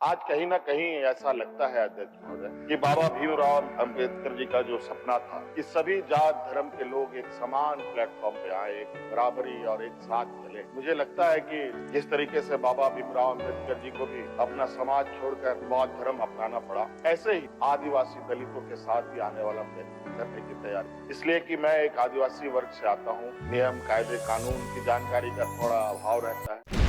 आज कहीं न कहीं ऐसा लगता है अध्यक्ष महोदय कि बाबा भीमराव अम्बेडकर जी का जो सपना था कि सभी जात धर्म के लोग एक समान प्लेटफॉर्म पे आए, एक बराबरी और एक साथ चले। मुझे लगता है कि जिस तरीके से बाबा भीमराव अम्बेडकर जी को भी अपना समाज छोड़कर बौद्ध धर्म अपनाना पड़ा, ऐसे ही आदिवासी दलितों के साथ भी आने वाला करने की तैयारी। इसलिए कि मैं एक आदिवासी वर्ग से आता हूँ, नियम, कायदे, कानून की जानकारी का थोड़ा अभाव रहता है।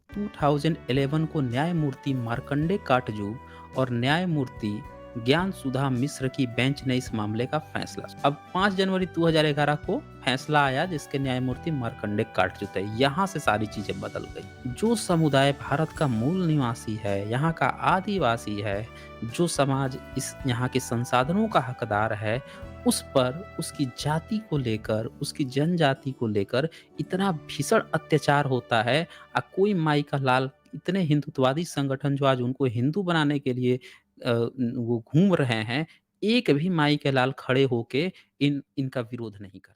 2011 को न्यायमूर्ति मार्कंडे काटजू और न्यायमूर्ति ज्ञान सुधा मिश्र की बेंच ने इस मामले का फैसला। अब 5 जनवरी 2011 को फैसला आया जिसके न्यायमूर्ति मार्कंडे काटजू थे। यहाँ से सारी चीजें बदल गई। जो समुदाय भारत का मूल निवासी है, यहाँ का आदिवासी है, जो समाज इस यहाँ के संसाधनों का हकदार है, उस पर उसकी जाति को लेकर, उसकी जनजाति को लेकर इतना भीषण अत्याचार होता है। कोई माई का लाल, इतने हिंदुत्ववादी संगठन जो आज उनको हिंदू बनाने के लिए वो घूम रहे हैं, एक भी माई के लाल खड़े होके इनका विरोध नहीं करते।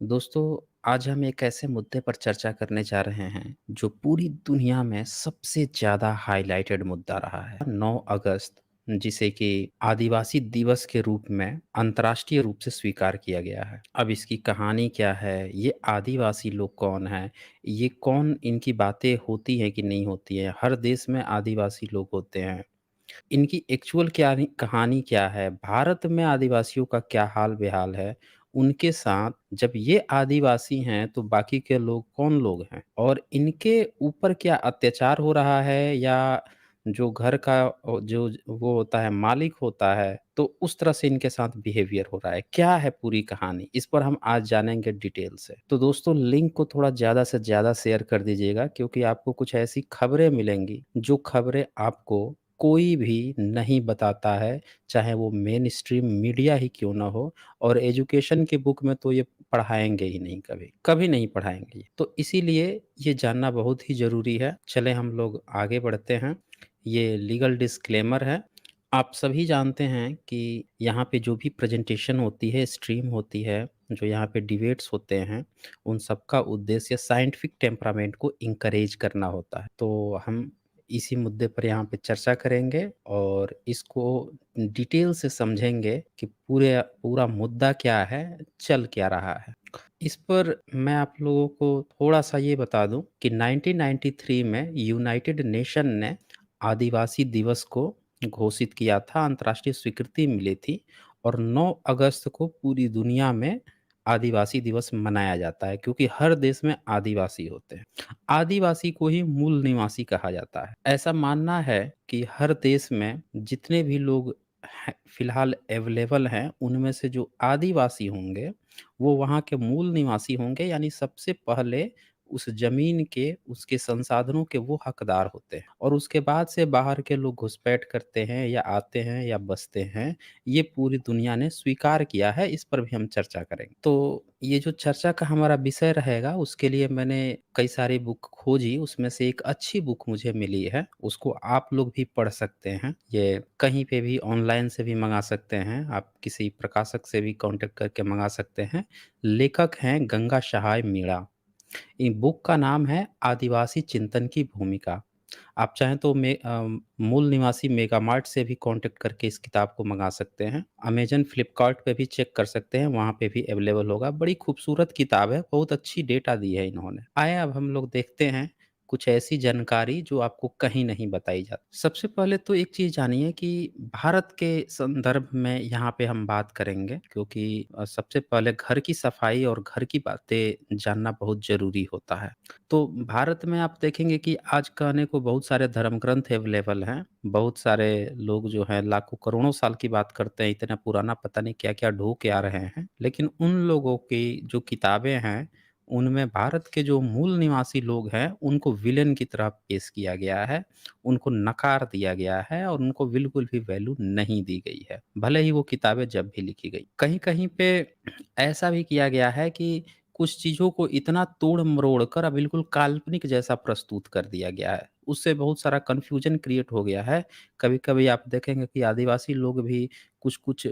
दोस्तों, आज हम एक ऐसे मुद्दे पर चर्चा करने जा रहे हैं जो पूरी दुनिया में सबसे ज़्यादा हाइलाइटेड मुद्दा रहा है। 9 अगस्त, जिसे कि आदिवासी दिवस के रूप में अंतर्राष्ट्रीय रूप से स्वीकार किया गया है। अब इसकी कहानी क्या है, ये आदिवासी लोग कौन हैं, ये कौन, इनकी बातें होती हैं कि नहीं होती हैं? हर देश में आदिवासी लोग होते हैं। इनकी एक्चुअल क्या कहानी क्या है? भारत में आदिवासियों का क्या हाल-बेहाल है? उनके साथ जब ये आदिवासी हैं, तो बाकी के लोग कौन लोग हैं? और इनके ऊपर क्या अत्याचार हो रहा है, या जो घर का जो वो होता है, मालिक होता है, तो उस तरह से इनके साथ बिहेवियर हो रहा है? क्या है पूरी कहानी? इस पर हम आज जानेंगे डिटेल से। तो दोस्तों, लिंक को थोड़ा ज़्यादा से ज़्यादा शेयर कर दीजिएगा, क्योंकि आपको कुछ ऐसी खबरें मिलेंगी, जो खबरें आपको कोई भी नहीं बताता है, चाहे वो मेन स्ट्रीम मीडिया ही क्यों ना हो। और एजुकेशन की बुक में तो ये पढ़ाएँगे ही नहीं कभी, कभी नहीं पढ़ाएँगे ये। तो इसीलिए ये जानना बहुत ही ज़रूरी है। चलें हम लोग आगे बढ़ते हैं। ये लीगल डिस्क्लेमर है। आप सभी जानते हैं कि यहाँ पे जो भी प्रेज़ेंटेशन होती है, स्ट्रीम होती है, जो यहाँ पे डिबेट्स होते हैं, उन सबका उद्देश्य साइंटिफिक टेम्परामेंट को एनकरेज करना होता है। तो हम इसी मुद्दे पर यहाँ पे चर्चा करेंगे और इसको डिटेल से समझेंगे कि पूरा मुद्दा क्या है, चल क्या रहा है। इस पर मैं आप लोगों को थोड़ा-सा ये बता दूँ कि 1993 में यूनाइटेड नेशन ने आदिवासी दिवस को घोषित किया था, अंतर्राष्ट्रीय स्वीकृति मिली थी, और 9 अगस्त को पूरी दुनिया में आदिवासी दिवस मनाया जाता है, क्योंकि हर देश में आदिवासी होते हैं। आदिवासी को ही मूल निवासी कहा जाता है। ऐसा मानना है कि हर देश में जितने भी लोग हैं, फिलहाल अवेलेबल हैं, उनमें से जो आदिवासी होंगे, वो वहाँ के मूल निवासी होंगे, यानी सबसे पहले उस ज़मीन के, उसके संसाधनों के वो हकदार होते हैं, और उसके बाद से बाहर के लोग घुसपैठ करते हैं या आते हैं या बसते हैं। ये पूरी दुनिया ने स्वीकार किया है, इस पर भी हम चर्चा करेंगे। तो ये जो चर्चा का हमारा विषय रहेगा, उसके लिए मैंने कई सारी बुक खोजी, उसमें से एक अच्छी बुक मुझे मिली है, उसको आप लोग भी पढ़ सकते हैं। ये कहीं पे भी ऑनलाइन से भी मँगा सकते हैं, आप किसी प्रकाशक से भी कॉन्टैक्ट करके मँगा सकते हैं। लेखक हैं गंगा सहाय मीणा। इन बुक का नाम है आदिवासी चिंतन की भूमिका। आप चाहें तो मूल निवासी मेगामार्ट से भी कॉन्टैक्ट करके इस किताब को मँगा सकते हैं। अमेज़न, फ्लिपकार्ट पे भी चेक कर सकते हैं, वहाँ पे भी अवेलेबल होगा। बड़ी खूबसूरत किताब है, बहुत अच्छी डेटा दी है इन्होंने। आइए अब हम लोग देखते हैं कुछ ऐसी जानकारी जो आपको कहीं नहीं बताई जाती। सबसे पहले तो एक चीज़ जानिए कि भारत के संदर्भ में यहाँ पे हम बात करेंगे, क्योंकि सबसे पहले घर की सफाई और घर की बातें जानना बहुत ज़रूरी होता है। तो भारत में आप देखेंगे कि आज कहने को बहुत सारे धर्म ग्रंथ अवेलेबल हैं। बहुत सारे लोग जो हैं लाखों करोड़ों साल की बात करते हैं, इतना पुराना पता नहीं क्या-क्या ढो के आ रहे हैं। लेकिन उन लोगों की जो किताबें हैं, उनमें भारत के जो मूल निवासी लोग हैं, उनको विलेन की तरह पेश किया गया है, उनको नकार दिया गया है और उनको बिल्कुल भी वैल्यू नहीं दी गई है, भले ही वो किताबें जब भी लिखी गई। कहीं-कहीं पे ऐसा भी किया गया है कि कुछ चीज़ों को इतना तोड़-मरोड़ कर बिल्कुल काल्पनिक जैसा प्रस्तुत कर दिया गया है। उससे बहुत सारा कन्फ्यूजन क्रिएट हो गया है। कभी-कभी आप देखेंगे कि आदिवासी लोग भी कुछ-कुछ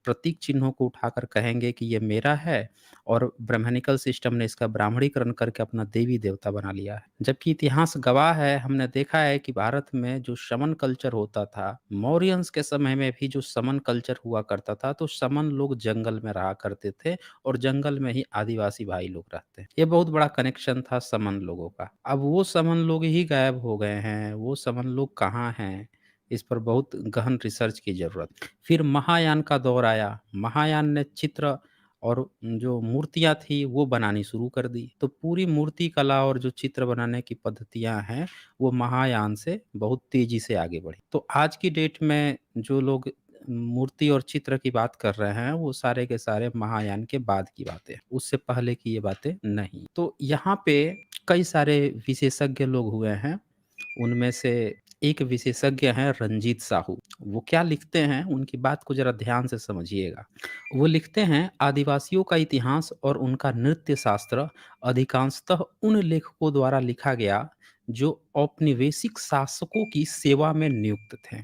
प्रतीक चिन्हों को उठाकर कहेंगे कि ये मेरा है और ब्राह्मणिकल सिस्टम ने इसका ब्राह्मणीकरण करके अपना देवी-देवता बना लिया है। जबकि इतिहास गवाह है, हमने देखा है कि भारत में जो शमन कल्चर होता था, मौर्यंस के समय में भी जो समन कल्चर हुआ करता था, तो समन लोग जंगल में रहा करते थे और जंगल में ही आदिवासी भाई लोग रहते हैं। ये बहुत बड़ा कनेक्शन था समन लोगों का। अब वो समन लोग ही गायब हो गए हैं, वो समन लोग कहाँ हैं? इस पर बहुत गहन रिसर्च की ज़रूरत। फिर महायान का दौर आया, महायान ने चित्र और जो मूर्तियाँ थी वो बनानी शुरू कर दी। तो पूरी मूर्ति कला और जो चित्र बनाने की पद्धतियाँ हैं, वो महायान से बहुत तेज़ी से आगे बढ़ी। तो आज की डेट में जो लोग मूर्ति और चित्र की बात कर रहे हैं, वो सारे के सारे महायान के बाद की बातें हैं, उससे पहले की ये बातें नहीं। तो यहाँ पे कई सारे विशेषज्ञ लोग हुए हैं, उनमें से एक विशेषज्ञ हैं रंजीत साहू। वो क्या लिखते हैं, उनकी बात को ज़रा ध्यान से समझिएगा। वो लिखते हैं, आदिवासियों का इतिहास और उनका नृत्य शास्त्र अधिकांशतः उन लेखकों द्वारा लिखा गया जो औपनिवेशिक शासकों की सेवा में नियुक्त थे।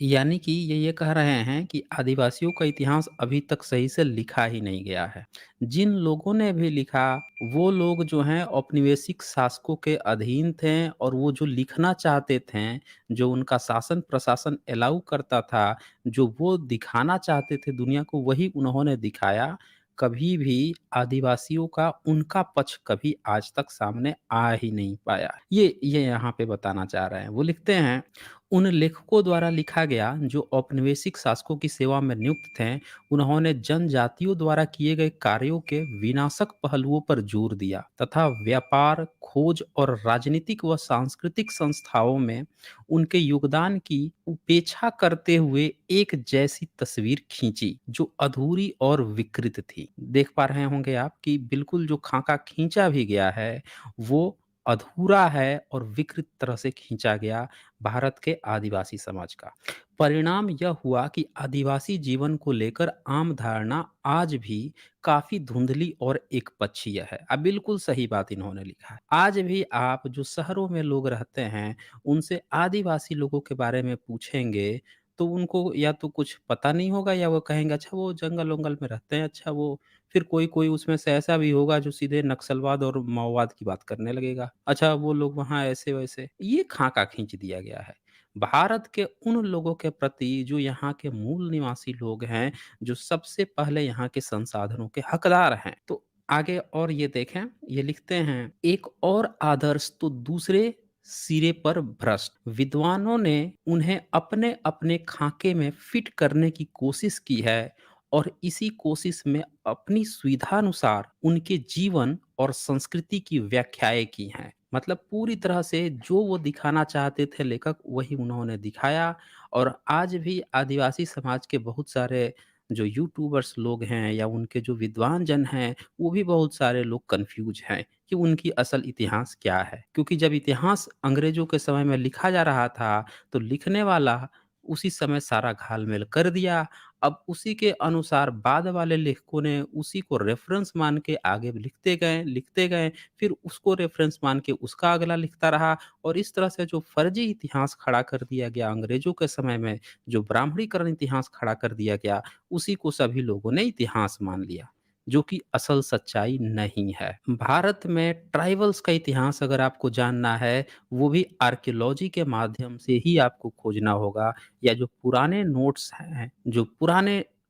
यानी कि ये कह रहे हैं कि आदिवासियों का इतिहास अभी तक सही से लिखा ही नहीं गया है। जिन लोगों ने भी लिखा, वो लोग जो हैं औपनिवेशिक शासकों के अधीन थे और वो जो लिखना चाहते थे, जो उनका शासन प्रशासन अलाउ करता था, जो वो दिखाना चाहते थे दुनिया को, वही उन्होंने दिखाया। कभी भी आदिवासियों का उनका पक्ष कभी आज तक सामने आ ही नहीं पाया। ये यहाँ पे बताना चाह रहे हैं। वो लिखते हैं, उन लेखकों द्वारा लिखा गया जो औपनिवेशिक शासकों की सेवा में नियुक्त थे, उन्होंने जनजातियों द्वारा किए गए कार्यों के विनाशक पहलुओं पर जोर दिया तथा व्यापार, खोज और राजनीतिक व सांस्कृतिक संस्थाओं में उनके योगदान की उपेक्षा करते हुए एक जैसी तस्वीर खींची जो अधूरी और विकृत थी। देख पा रहे होंगे आप कि बिल्कुल जो खाका खींचा भी गया है, वो अधूरा है और विकृत तरह से खींचा गया भारत के आदिवासी समाज का। परिणाम यह हुआ कि आदिवासी जीवन को लेकर आम धारणा आज भी काफी धुंधली और एकपक्षीय है। अब बिल्कुल सही बात इन्होंने लिखा है। आज भी आप जो शहरों में लोग रहते हैं, उनसे आदिवासी लोगों के बारे में पूछेंगे, तो उनको या तो कुछ पता नहीं होगा या वो कहेंगे अच्छा वो जंगल-वंगल में रहते हैं, अच्छा वो फिर कोई-कोई उसमें से ऐसा भी होगा जो सीधे नक्सलवाद और माओवाद की बात करने लगेगा। अच्छा वो लोग वहाँ ऐसे-वैसे, ये खाका खींच दिया गया है। भारत के उन लोगों के प्रति जो यहाँ के मूल निवासी लोग हैं, जो सबसे पहले यहाँ के संसाधनों के हकदार हैं। तो आगे और ये देखें, ये लिखते हैं, एक और आदर्श तो दूसरे सिरे पर भ्रष्ट। विद्वानों ने उन्हें अपने-अपने खाके में फिट करने की कोशिश की है और इसी कोशिश में अपनी सुविधानुसार उनके जीवन और संस्कृति की व्याख्याएँ की हैं। मतलब पूरी तरह से जो वो दिखाना चाहते थे लेखक, वही उन्होंने दिखाया। और आज भी आदिवासी समाज के बहुत सारे जो यूट्यूबर्स लोग हैं या उनके जो विद्वान जन हैं, वो भी बहुत सारे लोग कन्फ्यूज़ हैं कि उनकी असल इतिहास क्या है। क्योंकि जब इतिहास अंग्रेज़ों के समय में लिखा जा रहा था, तो लिखने वाला उसी समय सारा घाल-मेल कर दिया। अब उसी के अनुसार बाद वाले लेखकों ने उसी को रेफ़रेंस मान के आगे लिखते गए, फिर उसको रेफ़रेंस मान के उसका अगला लिखता रहा और इस तरह से जो फ़र्ज़ी इतिहास खड़ा कर दिया गया अंग्रेज़ों के समय में, जो ब्राह्मणीकरण इतिहास खड़ा कर दिया गया, उसी को सभी लोगों ने इतिहास मान लिया, जो कि असल सच्चाई नहीं है। भारत में ट्राइबल्स का इतिहास अगर आपको जानना है, वो भी आर्कियोलॉजी के माध्यम से ही आपको खोजना होगा, या जो पुराने नोट्स हैं,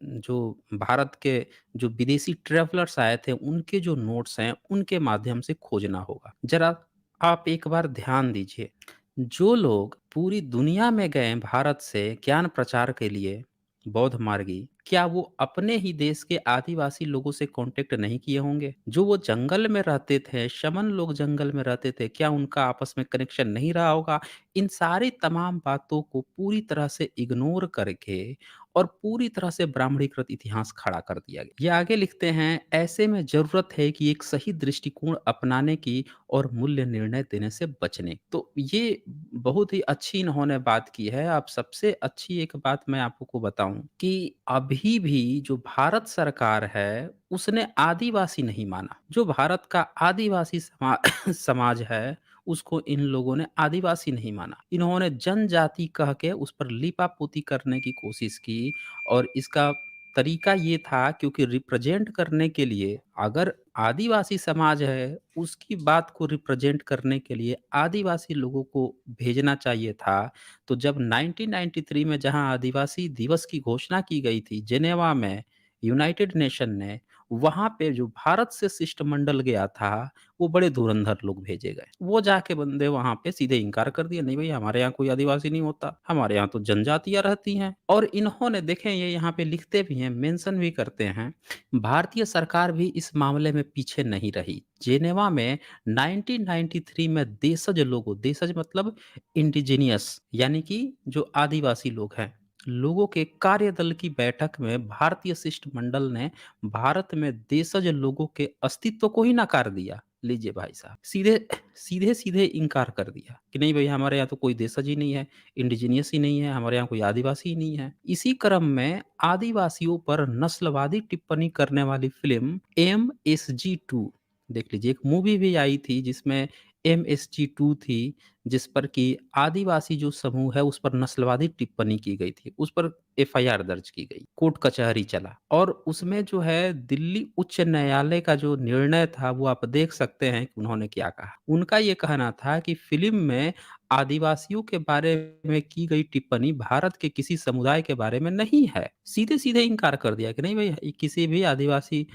जो भारत के जो विदेशी ट्रैवलर्स आए थे, उनके जो नोट्स हैं, उनके माध्यम से खोजना होगा। ज़रा आप एक बार ध्यान दीजिए, जो लोग पूरी दुनिया में गए भारत से ज्ञान प्रचार के लिए, बौद्ध मार्गी, क्या वो अपने ही देश के आदिवासी लोगों से कांटेक्ट नहीं किए होंगे? जो वो जंगल में रहते थे, शमन लोग जंगल में रहते थे, क्या उनका आपस में कनेक्शन नहीं रहा होगा? इन सारी तमाम बातों को पूरी तरह से इग्नोर करके और पूरी तरह से ब्राह्मणीकृत इतिहास खड़ा कर दिया गया। ये आगे लिखते हैं, ऐसे में ज़रूरत है कि एक सही दृष्टिकोण अपनाने की और मूल्य निर्णय देने से बचने। तो ये बहुत ही अच्छी इन्होंने बात की है। अब सबसे अच्छी एक बात मैं आपको बताऊँ कि अभी भी जो भारत सरकार है, उसने आदिवासी नहीं माना। जो भारत का आदिवासी समाज है, उसको इन लोगों ने आदिवासी नहीं माना। इन्होंने जनजाति कह के उस पर लीपापोती करने की कोशिश की और इसका तरीका ये था क्योंकि रिप्रेजेंट करने के लिए अगर आदिवासी समाज है, उसकी बात को रिप्रेजेंट करने के लिए आदिवासी लोगों को भेजना चाहिए था। तो जब 1993 में जहाँ आदिवासी दिवस की घोषणा की गई थी जेनेवा में, यूनाइटेड नेशन ने, वहाँ पे जो भारत से शिष्टमंडल गया था, वो बड़े धुरंधर लोग भेजे गए। वो जाके बंदे वहाँ पे सीधे इनकार कर दिया, नहीं भई हमारे यहाँ कोई आदिवासी नहीं होता, हमारे यहाँ तो जनजातियाँ रहती हैं। और इन्होंने देखें ये यहाँ पे लिखते भी हैं, मेंशन भी करते हैं, भारतीय सरकार भी इस मामले में पीछे नहीं रही। जेनेवा में 1993 में देशज मतलब इंडिजिनियस यानी कि जो आदिवासी लोग हैं, लोगों के कार्यदल की बैठक में भारतीय शिष्टमंडल ने भारत में देशज लोगों के अस्तित्व को ही नकार दिया। लीजिए भाई साहब, सीधे-सीधे इनकार कर दिया कि नहीं भई हमारे यहाँ तो कोई देशज ही नहीं है, इंडिजिनियस ही नहीं है, हमारे यहाँ कोई आदिवासी ही नहीं है। इसी क्रम में आदिवासियों पर नस्लवादी टिप्पणी करने वाली फ़िल्म एमएसजी 2 देख लीजिए, एक मूवी भी आई थी जिसमें एमएसजी 2 थी, जिस पर कि आदिवासी जो समूह है उस पर नस्लवादी टिप्पणी की गई थी। उस पर एफआईआर दर्ज की गई, कोर्ट कचहरी चला और उसमें जो है दिल्ली उच्च न्यायालय का जो निर्णय था वो आप देख सकते हैं कि उन्होंने क्या कहा। उनका ये कहना था कि फ़िल्म में आदिवासियों के बारे में की गई टिप्पणी भारत के किसी समुदाय के बारे में नहीं है। सीधे-सीधे इनकार कर दिया कि नहीं भई ये किसी भी आदिवासी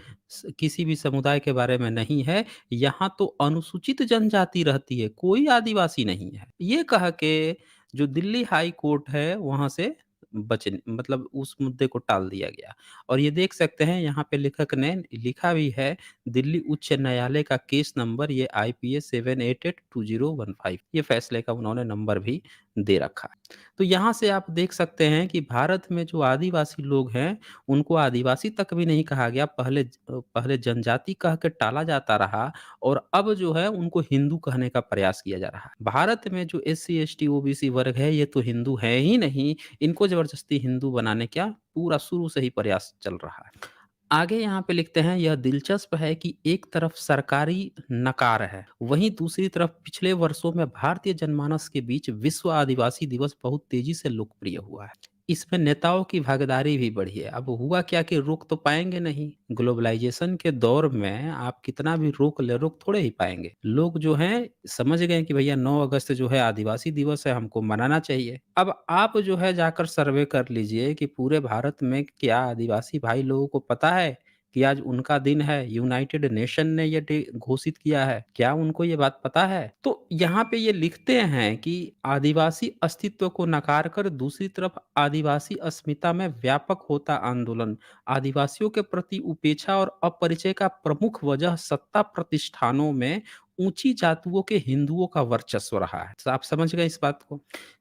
किसी भी समुदाय के बारे में नहीं है, यहाँ तो अनुसूचित जनजाति रहती है, कोई आदिवासी नहीं है। ये कह के जो दिल्ली हाई कोर्ट है वहाँ से मतलब उस मुद्दे को टाल दिया गया। और ये देख सकते हैं यहाँ पे लेखक ने लिखा भी है, दिल्ली उच्च न्यायालय का केस नंबर ये आईपीए 7882015, ये फैसले का उन्होंने नंबर भी दे रखा है। तो यहाँ से आप देख सकते हैं कि भारत में जो आदिवासी लोग हैं, उनको आदिवासी तक भी नहीं कहा गया, पहले जनजाति कह के टाला जाता रहा और अब जो है उनको हिंदू कहने का प्रयास किया जा रहा है। भारत में जो एससी, एसटी, ओबीसी वर्ग है, ये तो हिंदू है ही नहीं, इनको ज़बरदस्ती हिंदू बनाने का पूरा शुरू से ही प्रयास चल रहा है। आगे यहाँ पे लिखते हैं, यह दिलचस्प है कि एक तरफ सरकारी नकार है, वहीं दूसरी तरफ पिछले वर्षों में भारतीय जनमानस के बीच विश्व आदिवासी दिवस बहुत तेजी से लोकप्रिय हुआ है। इसमें नेताओं की भागीदारी भी बढ़ी है। अब हुआ क्या कि रोक तो पाएंगे नहीं। ग्लोबलाइजेशन के दौर में आप कितना भी रोक ले, रोक थोड़े ही पाएंगे। लोग जो हैं समझ गए कि भैया 9 अगस्त जो है आदिवासी दिवस है, हमको मनाना चाहिए। अब आप जो है जाकर सर्वे कर लीजिए कि पूरे भारत में क्या आदिवासी भाई लोगों को पता है कि आज उनका दिन है, यूनाइटेड नेशन ने ये डे घोषित किया है, क्या उनको ये बात पता है? तो यहाँ पे ये लिखते हैं कि आदिवासी अस्तित्व को नकार कर दूसरी तरफ आदिवासी अस्मिता में व्यापक होता आंदोलन, आदिवासियों के प्रति उपेक्षा और अपरिचय का प्रमुख वजह सत्ता प्रतिष्ठानों में ऊंची जातियों के हिंदुओं का वर्चस्व रहा है। तो आप समझ गए इस बात को?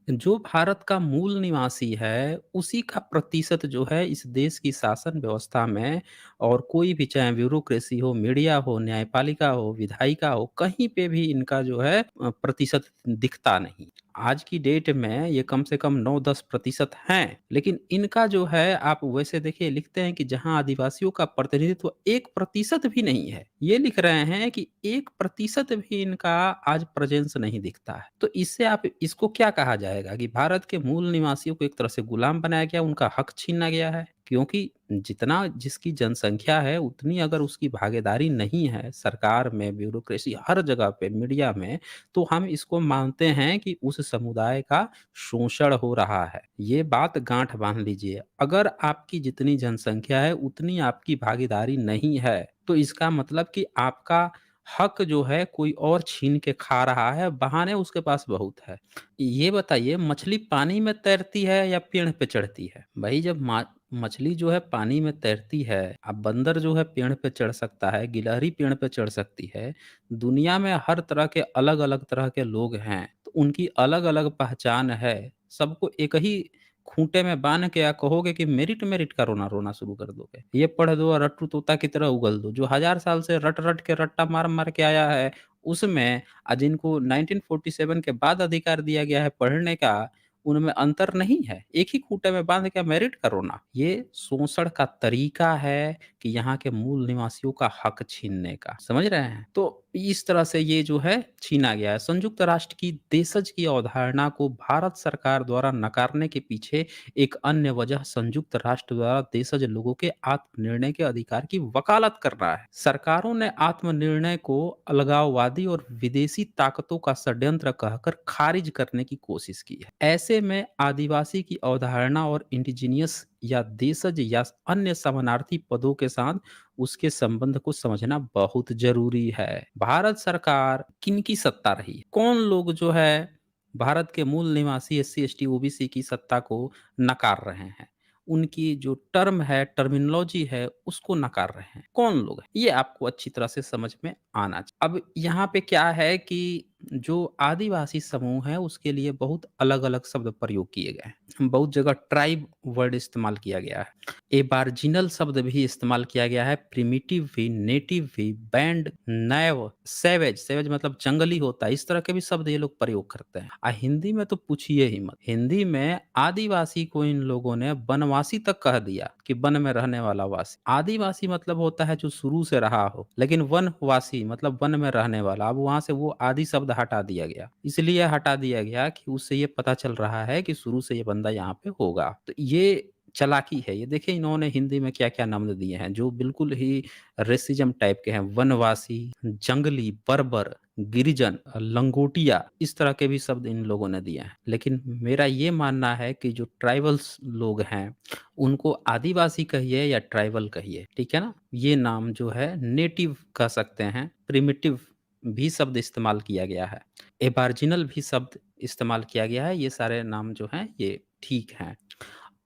जो भारत का मूल निवासी है, उसी का प्रतिशत जो है इस देश की शासन व्यवस्था में, और कोई भी चाहे ब्यूरोक्रेसी हो, मीडिया हो, न्यायपालिका हो, विधायिका हो, कहीं पे भी इनका जो है प्रतिशत दिखता नहीं। आज की डेट में ये कम से कम 9-10% हैं, लेकिन इनका जो है आप वैसे देखिए लिखते हैं कि जहाँ आदिवासियों का प्रतिनिधित्व 1% भी नहीं है। ये लिख रहे हैं कि 1% भी इनका आज प्रेज़ेंस नहीं दिखता है। तो इससे आप इसको क्या कहा जाएगा कि भारत के मूल निवासियों को एक तरह से गुलाम बनाया गया, उनका हक छीना गया है। क्योंकि जितना जिसकी जनसंख्या है उतनी अगर उसकी भागीदारी नहीं है सरकार में, ब्यूरोक्रेसी हर जगह पे, मीडिया में, तो हम इसको मानते हैं कि उस समुदाय का शोषण हो रहा है। ये बात गांठ बांध लीजिए। अगर आपकी जितनी जनसंख्या है उतनी आपकी भागीदारी नहीं है, तो इसका मतलब कि आपका हक जो है कोई और छीन के खा रहा है, बहाने उसके पास बहुत है। ये बताइए, मछली पानी में तैरती है या पेड़ पे चढ़ती है? भाई जब मछली जो है पानी में तैरती है, अब बंदर जो है पेड़ पे चढ़ सकता है, गिलहरी पेड़ पे चढ़ सकती है। दुनिया में हर तरह के अलग-अलग तरह के लोग हैं, तो उनकी अलग-अलग पहचान है। सबको एक ही खूंटे में बाँध के या कहोगे कि मेरिट मेरिट का रोना रोना शुरू कर दोगे। ये पढ़ दो और रट्टू तोता की तरह उगल दो। जो हज़ार साल से रट-रट के रट्टा मार-मार के आया है, उसमें जिनको 1947 के बाद अधिकार दिया गया है पढ़ने का, उनमें अंतर नहीं है। एक ही खूंटे में बाँध के मेरिट का रोना। ये शोषण का तरीका है कि यहाँ के मूल निवासियों का हक छीनने का। समझ रहे हैं? तो इस तरह से ये जो है छीना गया है। संयुक्त राष्ट्र की देशज की अवधारणा को भारत सरकार द्वारा नकारने के पीछे एक अन्य वजह संयुक्त राष्ट्र द्वारा देशज लोगों के आत्मनिर्णय के अधिकार की वकालत करना है। सरकारों ने आत्मनिर्णय को अलगाववादी और विदेशी ताकतों का षड्यंत्र कहकर खारिज करने की कोशिश की है। ऐसे में आदिवासी की अवधारणा और इंडिजिनियस या देशज या अन्य समानार्थी पदों के साथ उसके संबंध को समझना बहुत जरूरी है। भारत सरकार किनकी सत्ता रही है? कौन लोग जो है भारत के मूल निवासी एससी एसटी ओबीसी की सत्ता को नकार रहे हैं? उनकी जो टर्म है, टर्मिनोलॉजी है, उसको नकार रहे हैं। कौन लोग हैं? ये आपको अच्छी तरह से समझ में आना चाहिए। अब यहाँ पे क्या है कि जो आदिवासी समूह है उसके लिए बहुत अलग-अलग शब्द प्रयोग किए गए हैं। बहुत जगह ट्राइब वर्ड इस्तेमाल किया गया है। एबार्जिनल शब्द भी इस्तेमाल किया गया है, प्रिमिटिव भी, नेटिव भी, बैंड, नैव, सैवेज, सैवेज मतलब जंगली होता है, इस तरह के भी शब्द ये लोग प्रयोग करते हैं। हिंदी में तो पूछिए ही मत। हिंदी में आदिवासी को इन लोगों ने वनवासी तक कह दिया कि वन में रहने वाला वासी। आदिवासी मतलब होता है जो शुरू से रहा हो, लेकिन वनवासी मतलब वन में रहने वाला। अब वहां से वो आदि शब्द हटा दिया गया। इसलिए हटा दिया गया कि उससे ये पता चल रहा है कि शुरू से ये बंदा यहाँ पे होगा। तो ये चालाकी है। ये देखिए इन्होंने हिंदी में क्या-क्या नाम दिए हैं जो बिल्कुल ही रेसिज़्म टाइप के हैं। वनवासी, जंगली, बर्बर, गिरिजन, लंगोटिया, इस तरह के भी शब्द इन लोगों ने दिए हैं। लेकिन मेरा ये मानना है कि जो ट्राइबल्स लोग हैं, उनको आदिवासी कहिए या ट्राइबल कहिए, ठीक है ना? ये नाम जो है नेटिव कह सकते हैं, प्रिमिटिव भी शब्द इस्तेमाल किया गया है। एबार्जिनल भी शब्द इस्तेमाल किया गया है। ये सारे नाम जो हैं ये ठीक हैं।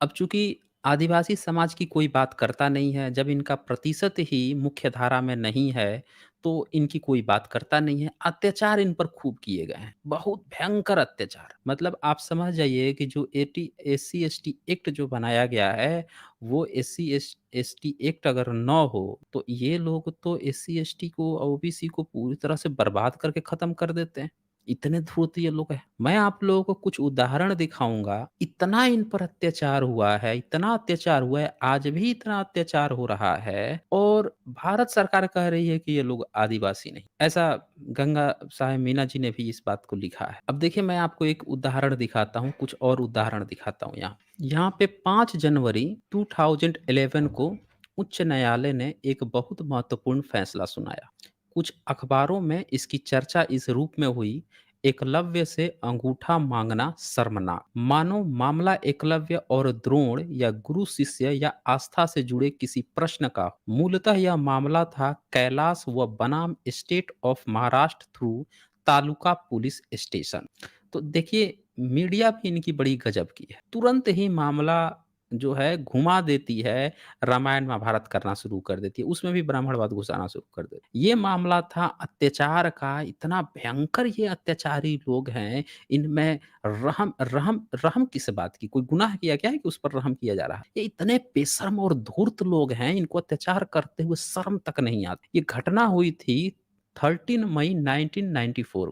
अब चूँकि आदिवासी समाज की कोई बात करता नहीं है, जब इनका प्रतिशत ही मुख्य धारा में नहीं है, तो इनकी कोई बात करता नहीं है। अत्याचार इन पर खूब किए गए हैं, बहुत भयंकर अत्याचार। मतलब आप समझ जाइए कि जो एटी एससी एसटी एक्ट जो बनाया गया है, वो एससी एसटी एक्ट अगर ना हो, तो ये लोग तो एससी एसटी को, ओबीसी को पूरी तरह से बर्बाद करके खत्म कर देते हैं। इतने धूर्त ये लोग हैं। मैं आप लोगों को कुछ उदाहरण दिखाऊँगा, इतना इन पर अत्याचार हुआ है, इतना अत्याचार हुआ है, आज भी इतना अत्याचार हो रहा है और भारत सरकार कह रही है कि ये लोग आदिवासी नहीं। ऐसा गंगा साहब मीना जी ने भी इस बात को लिखा है। अब देखिए मैं आपको एक उदाहरण दिखाता हूँ, कुछ और उदाहरण दिखाता हूँ यहाँ। यहाँ पे 5 जनवरी 2011 को उच्च न्यायालय ने एक बहुत महत्वपूर्ण फैसला सुनाया। कुछ अखबारों में इसकी चर्चा इस रूप में हुई, एकलव्य से अंगूठा मांगना शर्मनाक। मानो मामला एकलव्य और द्रोण या गुरु शिष्य या आस्था से जुड़े किसी प्रश्न का हो। मूलतः यह मामला था कैलाश व बनाम state of Maharashtra through taluka police station. तो देखिए मीडिया भी इनकी बड़ी गजब की है, तुरंत ही मामला जो है घुमा देती है, रामायण महाभारत करना शुरू कर देती है, उसमें भी ब्राह्मणवाद घुसाना शुरू कर देती है। ये मामला था अत्याचार का, इतना भयंकर ये अत्याचारी लोग हैं, इनमें रहम रहम रहम किस बात की? कोई गुनाह किया क्या है कि उस पर रहम किया जा रहा है? ये इतने बेशर्म और धूर्त लोग हैं, इनको अत्याचार करते हुए शर्म तक नहीं आती। ये घटना हुई थी 13 मई 1994।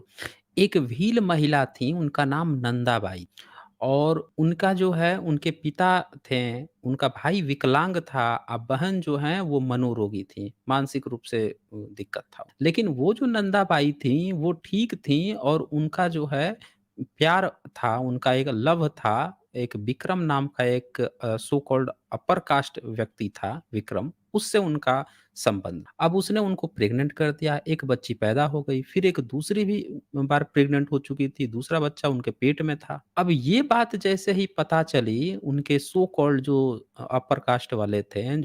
एक भील महिला थी, उनका नाम नंदाबाई। और उनका जो है उनके पिता थे, उनका भाई विकलांग था, बहन जो हैं वो मनोरोगी थी, मानसिक रूप से दिक्कत था। लेकिन वो जो नंदाबाई थीं, वो ठीक थीं और उनका जो है प्यार था, उनका एक लव था, एक विक्रम नाम का एक सो कॉल्ड अपर कास्ट व्यक्ति था विक्रम, उससे उनका संबंध। अब उसने उनको प्रेग्नेंट कर दिया, एक बच्ची पैदा हो गई, फिर एक दूसरी भी बार प्रेग्नेंट हो चुकी थी, दूसरा बच्चा उनके पेट में था। अब ये बात जैसे ही पता चली, उनके सो कॉल्ड जो अपर कास्ट वाले थे,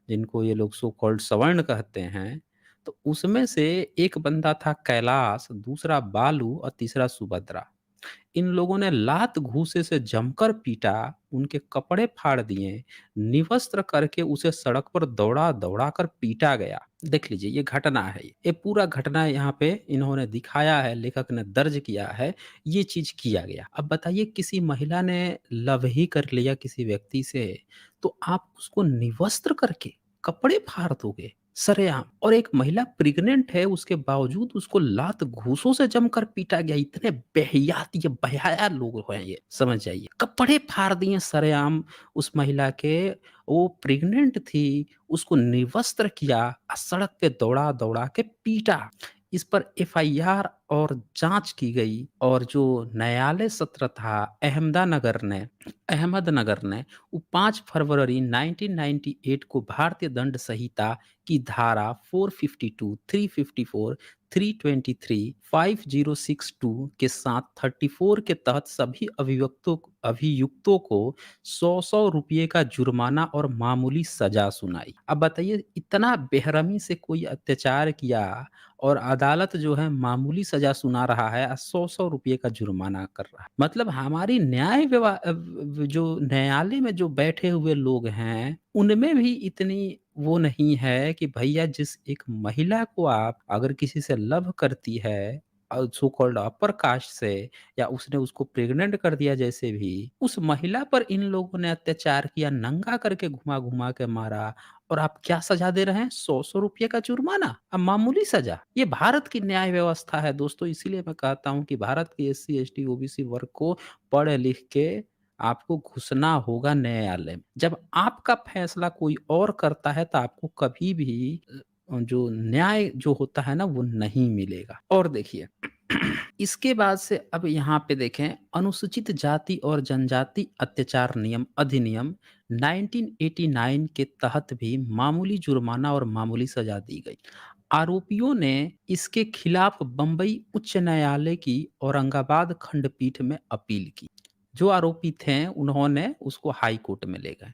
जिनको ये लोग सो कॉल्ड सवर्ण कहते हैं, तो उसमें से एक बंदा था कैलाश, दूसरा बालू और तीसरा सुभद्रा। इन लोगों ने लात घूंसे से जमकर पीटा, उनके कपड़े फाड़ दिए, निवस्त्र करके उसे सड़क पर दौड़ा-दौड़ा कर पीटा गया। देख लीजिए ये घटना है ये पूरा घटना यहाँ पे इन्होंने दिखाया है, लेखक ने दर्ज किया है, ये चीज़ किया गया। अब बताइए किसी महिला ने लव ही कर लिया किसी व्यक्ति से, तो आप उसको निवस्त्र करके कपड़े फाड़ दोगे सरेआम। और एक महिला प्रेग्नेंट है उसके बावजूद उसको लात घूंसों से जमकर पीटा गया। इतने बेहयात ये बेहया लोग हैं ये, समझ जाइए। कपड़े फाड़ दिए सरेआम उस महिला के, वो प्रेग्नेंट थी, उसको निर्वस्त्र किया, सड़क पे दौड़ा दौड़ा के पीटा। इस पर एफआईआर और जांच की गई और जो न्यायालय सत्र था अहमदनगर ने वो 5 फरवरी 1998 को भारतीय दंड संहिता की धारा 452, 354, 323, 5062 के साथ 34 के तहत सभी अभियुक्तों को 100-100 रुपये का जुर्माना और मामूली सजा सुनाई। अब बताइए इतना बेरहमी से कोई अत्याचार किया और अदालत जो है मामूली सजा सुना रहा है और 100-100 रुपये का जुर्माना कर रहा है। मतलब हमारी जो न्यायालय में जो बैठे हुए लोग हैं, उनमें भी इतनी वो नहीं है कि भैया जिस एक महिला को आप अगर किसी से लव करती है सो कॉल्ड अपर कास्ट से या उसने उसको प्रेग्नेंट कर दिया जैसे भी, उस महिला पर इन लोगों ने अत्याचार किया, नंगा करके घुमा-घुमा के मारा और आप क्या सज़ा दे रहे हैं? 100-100 रुपए का जुर्माना, मामूली सज़ा। ये भारत की न्याय व्यवस्था है दोस्तों, इसीलिए मैं कहता हूँ कि भारत के एससी, एसटी, ओबीसी वर्ग को पढ़ लिख के आपको घुसना होगा न्यायालय में। जब आपका फैसला कोई और करता है तो आपको कभी भी जो न्याय जो होता है ना वो नहीं मिलेगा। और देखिए इसके बाद से अब यहाँ पे देखें अनुसूचित जाति और जनजाति अत्याचार नियम अधिनियम 1989 के तहत भी मामूली जुर्माना और मामूली सजा दी गई। आरोपियों ने इसके खिलाफ बंबई उच्च न्यायालय की औरंगाबाद खंडपीठ में अपील की। जो आरोपी थे उन्होंने उसको हाई कोर्ट में ले गए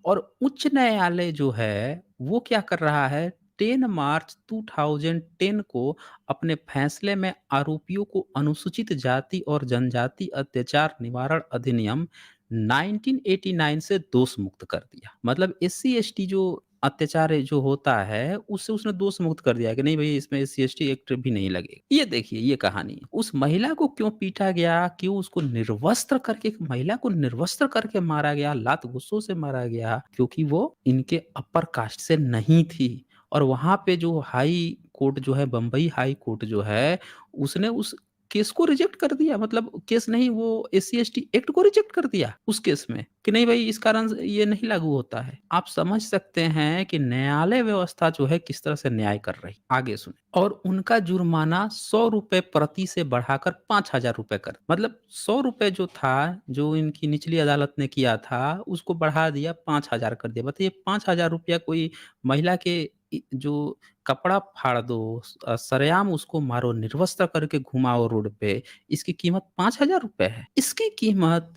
और उच्च न्यायालय जो है वो क्या कर रहा है 10 मार्च 2010 को अपने फैसले में आरोपियों को अनुसूचित जाति और जनजाति अत्याचार निवारण अधिनियम 1989 से दोष मुक्त कर दिया। मतलब एससी एसटी जो अत्याचार जो होता है उससे उसने दोष मुक्त कर दिया कि नहीं भाई इसमें एससी एसटी एक्ट भी नहीं लगेगा। ये देखिए ये कहानी उस महिला को क्यों पीटा गया, क्यों उसको निर्वस्त्र करके एक महिला को निर्वस्त्र करके मारा गया, लात गुस्सों से मारा गया, क्योंकि वो इनके अपर कास्ट से नहीं थी। और वहां पे जो हाई कोर्ट जो है बंबई हाई कोर्ट जो है उसने उस केस को रिजेक्ट कर दिया। मतलब केस नहीं वो एससी एसटी एक्ट को रिजेक्ट कर दिया उस केस में कि नहीं भाई इस कारण से ये नहीं लागू होता है। आप समझ सकते हैं कि न्यायालय व्यवस्था जो है किस तरह से न्याय कर रही। आगे सुने और उनका जुर्माना 100 रुपए प्रति से बढ़ाकर 5,000 रुपए कर मतलब 100 रुपए जो था जो इनकी निचली अदालत ने किया था उसको बढ़ा दिया 5,000 कर दिया। बताइए 5,000 रुपया कोई महिला के जो कपड़ा फाड़ दो, सरेआम उसको मारो, निर्वस्त्र करके घुमाओ रोड पे, इसकी कीमत 5,000 रुपए है। इसकी कीमत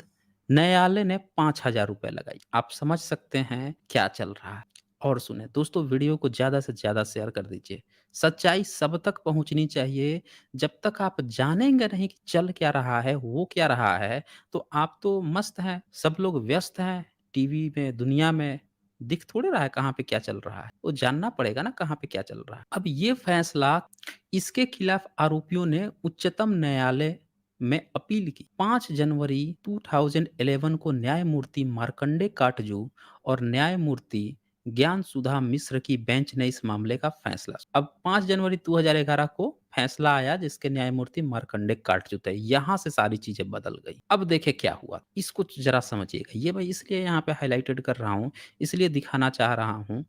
न्यायालय ने 5,000 रुपए लगाई। आप समझ सकते हैं क्या चल रहा है। और सुने दोस्तों वीडियो को ज़्यादा से ज़्यादा शेयर कर दीजिए। सच्चाई सब तक पहुँचनी चाहिए। जब तक आप जानेंगे नहीं कि चल क्या रहा है, हो क्या रहा है, तो आप तो मस्त हैं, सब लोग व्यस्त हैं टीवी में, दुनिया में, दिख थोड़े रहा है कहाँ पे क्या चल रहा है। वो जानना पड़ेगा ना कहाँ पे क्या चल रहा है। अब ये फैसला इसके खिलाफ आरोपियों ने उच्चतम न्यायालय में अपील की। 5 जनवरी 2011 को न्यायमूर्ति मार्कंडे काटजू और न्यायमूर्ति ज्ञान सुधा मिश्र की बेंच ने इस मामले का फैसला। अब 5 जनवरी 2011 को फैसला आया जिसके न्यायमूर्ति मार्कंडे काटजू थे। यहाँ से सारी चीजें बदल गई। अब देखे क्या हुआ इसको जरा समझिएगा। ये मैं इसलिए यहाँ पे हाईलाइटेड कर रहा हूँ, इसलिए दिखाना चाह रहा हूँ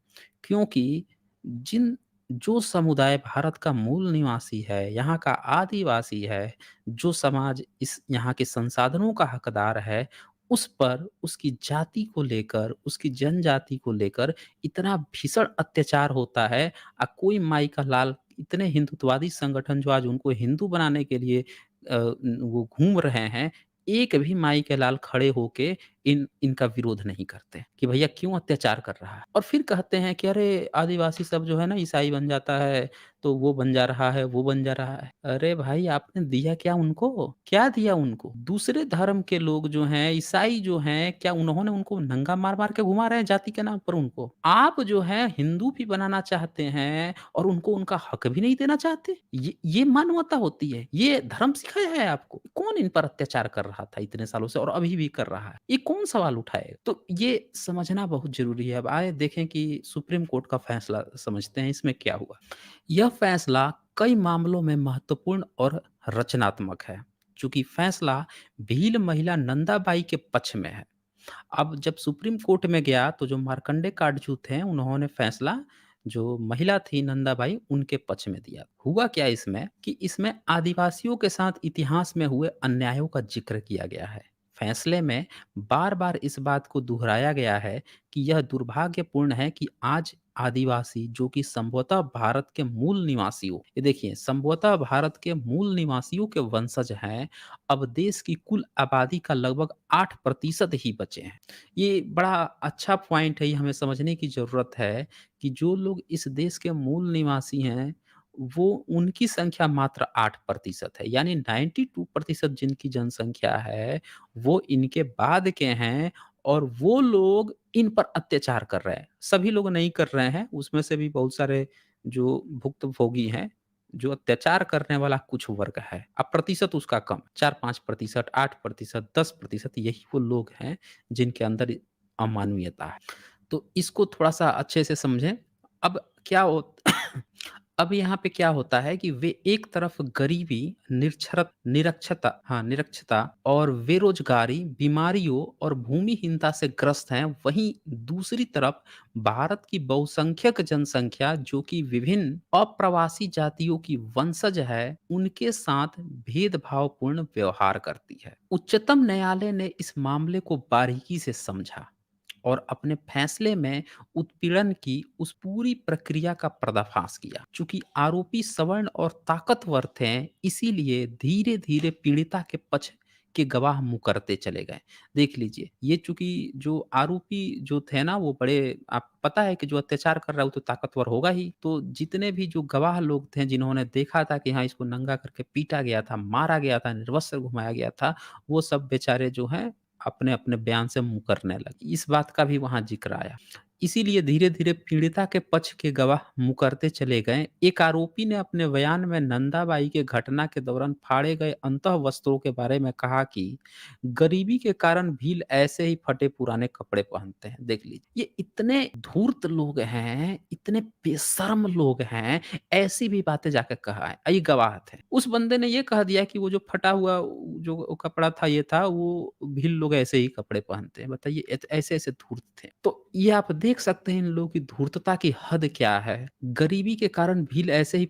क्योंकि जिन जो समुदाय भारत का मूल निवासी है, यहाँ का आदिवासी है, जो समाज इस यहाँ के संसाधनों का हकदार है, उस पर उसकी जाति को लेकर, उसकी जनजाति को लेकर इतना भीषण अत्याचार होता है। कोई माई का लाल इतने हिंदुत्ववादी संगठन जो आज उनको हिंदू बनाने के लिए वो घूम रहे हैं, एक भी माई के लाल खड़े होके इनका विरोध नहीं करते कि भैया क्यों अत्याचार कर रहा है। और फिर कहते हैं कि अरे आदिवासी सब जो है ना ईसाई बन जाता है तो वो बन जा रहा है, वो बन जा रहा है। अरे भाई आपने दिया क्या उनको? क्या दिया उनको? दूसरे धर्म के लोग जो हैं, ईसाई जो हैं, क्या उन्होंने उनको नंगा मार-मार के घुमा रहे हैं जाति के नाम पर उनको? आप जो है हिंदू भी बनाना चाहते हैं और उनको उनका हक भी नहीं देना चाहते? ये मानवता होती है? ये धर्म सिखाया है आपको? कौन इन पर अत्याचार कर रहा था इतने सालों से और अभी भी कर रहा है? ये कौन सवाल उठाएगा? तो ये समझना बहुत ज़रूरी है। अब आइए देखें कि सुप्रीम कोर्ट का फैसला समझते हैं इसमें क्या हुआ। यह फैसला कई मामलों में महत्वपूर्ण और रचनात्मक है। चूँकि फैसला भील महिला नंदाबाई के पक्ष में है। अब जब सुप्रीम कोर्ट में गया तो जो मार्कंडे काटजू थे उन्होंने फैसला जो महिला थी नंदाबाई उनके पक्ष में दिया। हुआ क्या इसमें कि इसमें आदिवासियों के साथ इतिहास में हुए अन्यायों का ज़िक्र किया गया है। फैसले में बार-बार इस बात को दोहराया गया है कि यह दुर्भाग्यपूर्ण है कि आज आदिवासी जो कि संभवतः भारत के मूल निवासियों, ये देखिए संभवतः भारत के मूल निवासियों के वंशज हैं, अब देश की कुल आबादी का लगभग 8% ही बचे हैं। ये बड़ा अच्छा पॉइंट है, ये हमें समझने की ज़रूरत है कि जो लोग इस देश के मूल निवासी हैं, वो उनकी संख्या मात्र 8% है। यानी 92% जिनकी जनसंख्या है, वो इनके बाद के हैं और वो लोग इन पर अत्याचार कर रहे हैं। सभी लोग नहीं कर रहे हैं, उसमें से भी बहुत सारे जो भुक्तभोगी हैं, जो अत्याचार करने वाला कुछ वर्ग है। अब प्रतिशत उसका कम, 4-5%, 8%, 10% यही वो लोग हैं जिनके अंदर अमानवीयता है। तो इसको थोड़ा-सा अच्छे से समझें। अब क्या हो अब यहाँ पे क्या होता है कि वे एक तरफ गरीबी, निरक्षरता और बेरोज़गारी, बीमारियों और भूमिहीनता से ग्रस्त हैं, वहीं दूसरी तरफ भारत की बहुसंख्यक जनसंख्या जो कि विभिन्न अप्रवासी जातियों की वंशज है, उनके साथ भेदभावपूर्ण व्यवहार करती है। उच्चतम न्यायालय ने इस मामले को बारीकी से समझा और अपने फैसले में उत्पीड़न की उस पूरी प्रक्रिया का पर्दाफाश किया। चूंकि आरोपी सवर्ण और ताकतवर थे, इसीलिए धीरे-धीरे पीड़िता के पक्ष के गवाह मुकरते चले गए। देख लीजिए, ये चूंकि जो आरोपी जो थे ना, वो बड़े, आप पता है कि जो अत्याचार कर रहा है वो तो ताकतवर होगा ही। तो जितने भी जो गवाह लोग थे जिन्होंने देखा था कि हाँ, इसको नंगा करके पीटा गया था, मारा गया था, निर्वस्त्र घुमाया गया था, वो सब बेचारे जो हैं अपने-अपने बयान से मुकरने लगे। इस बात का भी वहाँ ज़िक्र आया। इसीलिए धीरे-धीरे पीड़िता के पक्ष के गवाह मुकरते चले गए। एक आरोपी ने अपने बयान में नंदाबाई के घटना के दौरान फाड़े गए अंतःवस्त्रों के बारे में कहा कि गरीबी के कारण भील ऐसे ही फटे पुराने कपड़े पहनते हैं। देख लीजिए, ये इतने धूर्त लोग हैं, इतने बेशर्म लोग हैं, ऐसी भी बातें जाके कहा है। ये गवाह थे। उस बंदे ने ये कह दिया कि वो जो फटा हुआ जो कपड़ा था, ये था, वो भील लोग ऐसे ही कपड़े पहनते हैं। बताइए, ऐसे-ऐसे धूर्त थे। तो ये आप देख सकते हैं इन लोगों की धूर्तता की हद क्या है। गरीबी के कारण भील ऐसे ही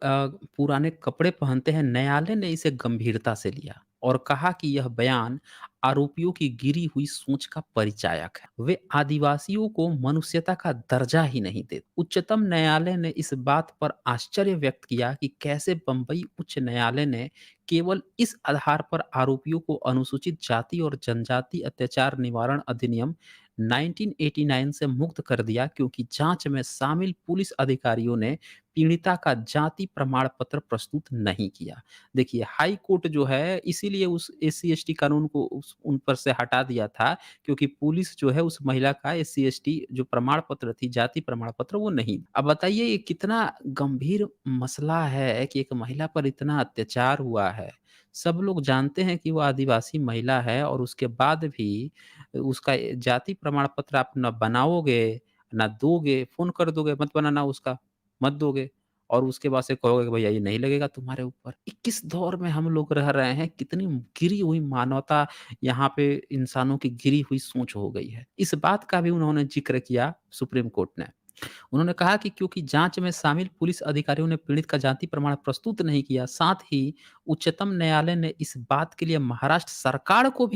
पुराने कपड़े पहनते हैं। न्यायालय ने इसे गंभीरता से लिया और कहा कि यह बयान आरोपियों की गिरी हुई सोच का परिचायक है। वे आदिवासियों को मनुष्यता का दर्जा ही नहीं देते। उच्चतम न्यायालय ने इस बात पर आश्चर्य व्यक्त किया कि कैसे बंबई उच्च न्यायालय ने केवल इस आधार पर आरोपियों को अनुसूचित जाति और जनजाति अत्याचार निवारण अधिनियम 1989 से मुक्त कर दिया, क्योंकि जांच में शामिल पुलिस अधिकारियों ने पीड़िता का जाति प्रमाण पत्र प्रस्तुत नहीं किया। देखिए, हाई कोर्ट जो है इसीलिए उस एससी एसटी कानून को उन पर से हटा दिया था, क्योंकि पुलिस जो है उस महिला का एससी एसटी जो प्रमाण पत्र थी, जाति प्रमाण पत्र, वो नहीं। अब बताइए, ये कितना गंभीर मसला है कि एक महिला पर इतना अत्याचार हुआ है। सब लोग जानते हैं कि वो आदिवासी महिला है और उसके बाद भी उसका जाति प्रमाण पत्र आप ना बनाओगे, ना दोगे, फ़ोन कर दोगे, मत बनाना उसका, मत दोगे, और उसके बाद से कहोगे कि भैया ये नहीं लगेगा तुम्हारे ऊपर। ये किस दौर में हम लोग रह रहे हैं, कितनी गिरी हुई मानवता यहाँ पे इंसानों की गिरी हुई सोच हो गई है। इस बात का भी उन्होंने ज़िक्र किया सुप्रीम कोर्ट ने। उन्होंने कहा कि क्योंकि जांच में शामिल पुलिस अधिकारियों ने पीड़ित का जाति प्रमाण प्रस्तुत नहीं किया, साथ ही उच्चतम न्यायालय ने इस बात के लिए महाराष्ट्र सरकार को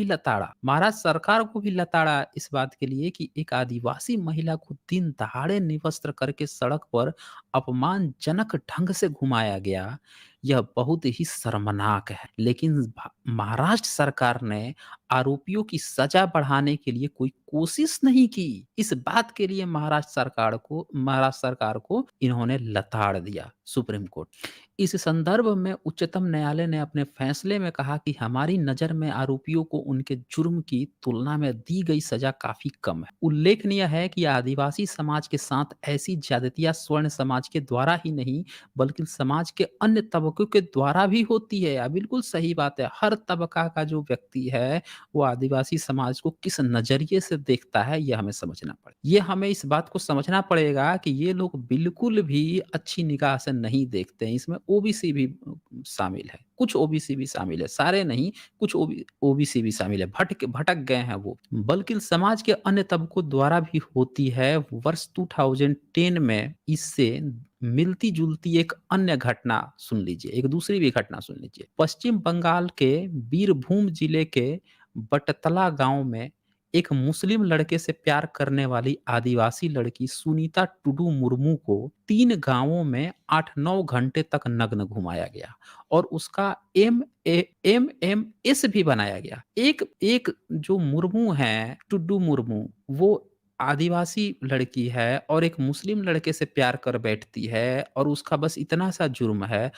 भी लताड़ा, इस बात के लिए कि एक आदिवासी महिला को दिन दहाड़े निवस्त्र करके सड़क पर अपमानजनक ढंग से घुमाया गया, यह बहुत ही शर्मनाक है। लेकिन महाराष्ट्र सरकार ने आरोपियों की सजा बढ़ाने के लिए कोई कोशिश नहीं की। इस बात के लिए महाराष्ट्र सरकार को इन्होंने लताड़ दिया सुप्रीम कोर्ट। इस संदर्भ में उच्चतम न्यायालय ने अपने फैसले में कहा कि हमारी नज़र में आरोपियों को उनके जुर्म की तुलना में दी गई सजा काफ़ी कम है। उल्लेखनीय है कि आदिवासी समाज के साथ ऐसी ज्यादतियाँ स्वर्ण समाज के द्वारा ही नहीं, बल्कि समाज के अन्य तबकों के द्वारा भी होती है। बिल्कुल सही बात है। हर तबका का जो व्यक्ति है, वो आदिवासी समाज को किस नज़रिए से देखता है, ये हमें समझना पड़ेगा। ये हमें इस बात को समझना पड़ेगा कि ये लोग बिल्कुल भी अच्छी निगाह से नहीं देखते हैं, इसमें ओबीसी भी शामिल है। कुछ ओबीसी भी शामिल है, सारे नहीं, कुछ ओबीसी भी शामिल है, भटक गए हैं वो। बल्कि समाज के अन्य तबकों द्वारा भी होती है। वर्ष 2010 में इससे मिलती-जुलती एक अन्य घटना सुन लीजिए, एक दूसरी भी घटना सुन लीजिए। पश्चिम बंगाल के बीरभूम जिले के बटतला गाँव में एक मुस्लिम लड़के से प्यार करने वाली आदिवासी लड़की सुनीता टुडू मुर्मू को 3 गाँवों में 8-9 घंटे तक नग्न घुमाया गया और उसका एमएमएस भी बनाया गया। एक एक जो मुर्मू हैं, टुड्डू मुर्मू, वो आदिवासी लड़की है और एक मुस्लिम लड़के से प्यार कर बैठती है और उसका बस इतना सा जुर्म है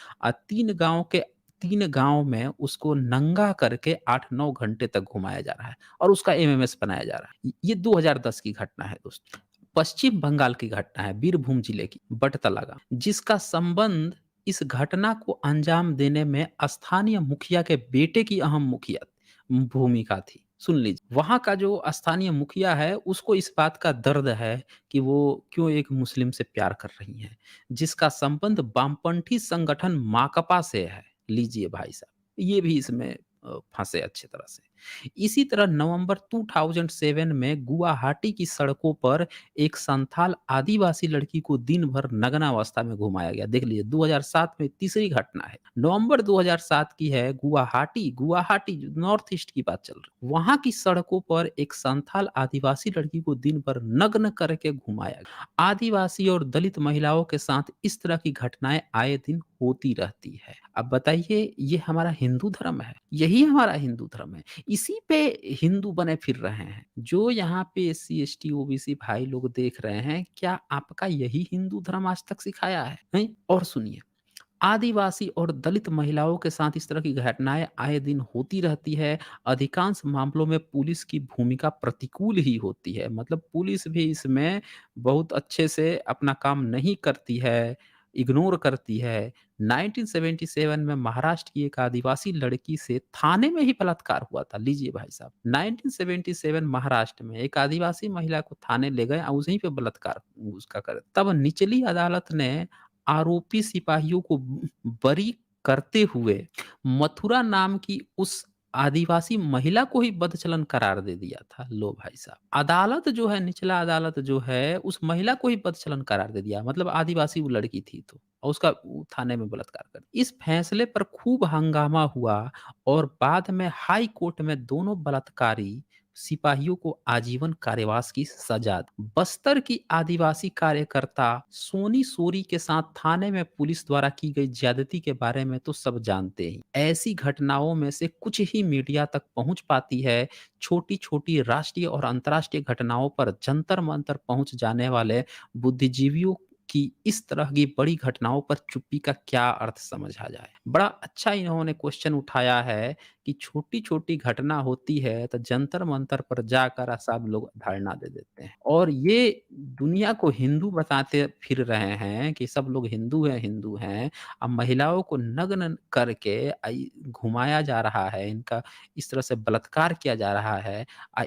3 गाँव में उसको नंगा करके 8-9 घंटे तक घुमाया जा रहा है और उसका एमएमएस बनाया जा रहा है। ये 2010 की घटना है दोस्तों। पश्चिम बंगाल की घटना है, बीरभूम जिले की, बटतला गाँव, जिसका संबंध इस घटना को अंजाम देने में स्थानीय मुखिया के बेटे की अहम मुखिया भूमिका थी। सुन लीजिए, वहाँ का जो स्थानीय मुखिया है, उसको इस बात का दर्द है कि वो क्यों एक मुस्लिम से प्यार कर रही हैं, जिसका संबंध वामपंथी संगठन माकपा से है। लीजिए भाई साहब, ये भी इसमें फँसे अच्छी तरह से। इसी तरह नवंबर 2007 में गुवाहाटी की सड़कों पर एक संथाल आदिवासी लड़की को दिन भर नग्न अवस्था में घुमाया गया। देख लीजिए, 2007 में तीसरी घटना है। नवंबर 2007 की है, गुवाहाटी गुवाहाटी नॉर्थ ईस्ट की बात चल रही। वहाँ की सड़कों पर एक संथाल आदिवासी लड़की को दिन भर नग्न करके घुमाया गया। आदिवासी और दलित महिलाओं के साथ इस तरह की घटनाएं आए दिन होती रहती है। अब बताइए, ये हमारा हिंदू धर्म है? यही हमारा हिंदू धर्म है। इसी पे हिंदू बने फिर रहे हैं। जो यहाँ पे एससी, एसटी, ओबीसी भाई लोग देख रहे हैं, क्या आपका यही हिंदू धर्म आज तक सिखाया है? हैं? और सुनिए, आदिवासी और दलित महिलाओं के साथ इस तरह की घटनाएं आए दिन होती रहती है। अधिकांश मामलों में पुलिस की भूमिका प्रतिकूल ही होती है। मतलब पुलिस भी इसमें बहुत अच्छे से अपना काम नहीं करती है, इग्नोर करती है। 1977 में महाराष्ट्र की एक आदिवासी लड़की से थाने में ही बलात्कार हुआ था। लीजिए भाई साहब, 1977 महाराष्ट्र में एक आदिवासी महिला को थाने ले गए और उसी पे बलात्कार उसका कर तब निचली अदालत ने आरोपी सिपाहियों को बरी करते हुए मथुरा नाम की उस आदिवासी महिला को ही बदचलन करार दे दिया था। लो भाई साहब, अदालत जो है, निचला अदालत जो है, उस महिला को ही बदचलन करार दे दिया। मतलब आदिवासी वो लड़की थी तो, और उसका थाने में बलात्कार कर दिया। इस फैसले पर खूब हंगामा हुआ और बाद में हाई कोर्ट में दोनों बलात्कारी सिपाहियों को आजीवन कारावास की सजा दी। बस्तर की आदिवासी कार्यकर्ता सोनी सोरी के साथ थाने में पुलिस द्वारा की गई ज्यादती के बारे में तो सब जानते ही। ऐसी घटनाओं में से कुछ ही मीडिया तक पहुंच पाती है। छोटी छोटी राष्ट्रीय और अंतर्राष्ट्रीय घटनाओं पर जंतर मंतर पहुंच जाने वाले बुद्धिजीवियों की इस तरह की बड़ी घटनाओं पर चुप्पी का क्या अर्थ समझा जाए। बड़ा अच्छा इन्होंने क्वेश्चन उठाया है कि छोटी-छोटी घटना होती है तो जंतर-मंतर पर जाकर सब लोग धरना दे देते हैं। और ये दुनिया को हिंदू बताते फिर रहे हैं कि सब लोग हिंदू हैं। अब महिलाओं को नग्न करके घुमाया जा रहा है, इनका इस तरह से बलात्कार किया जा रहा है।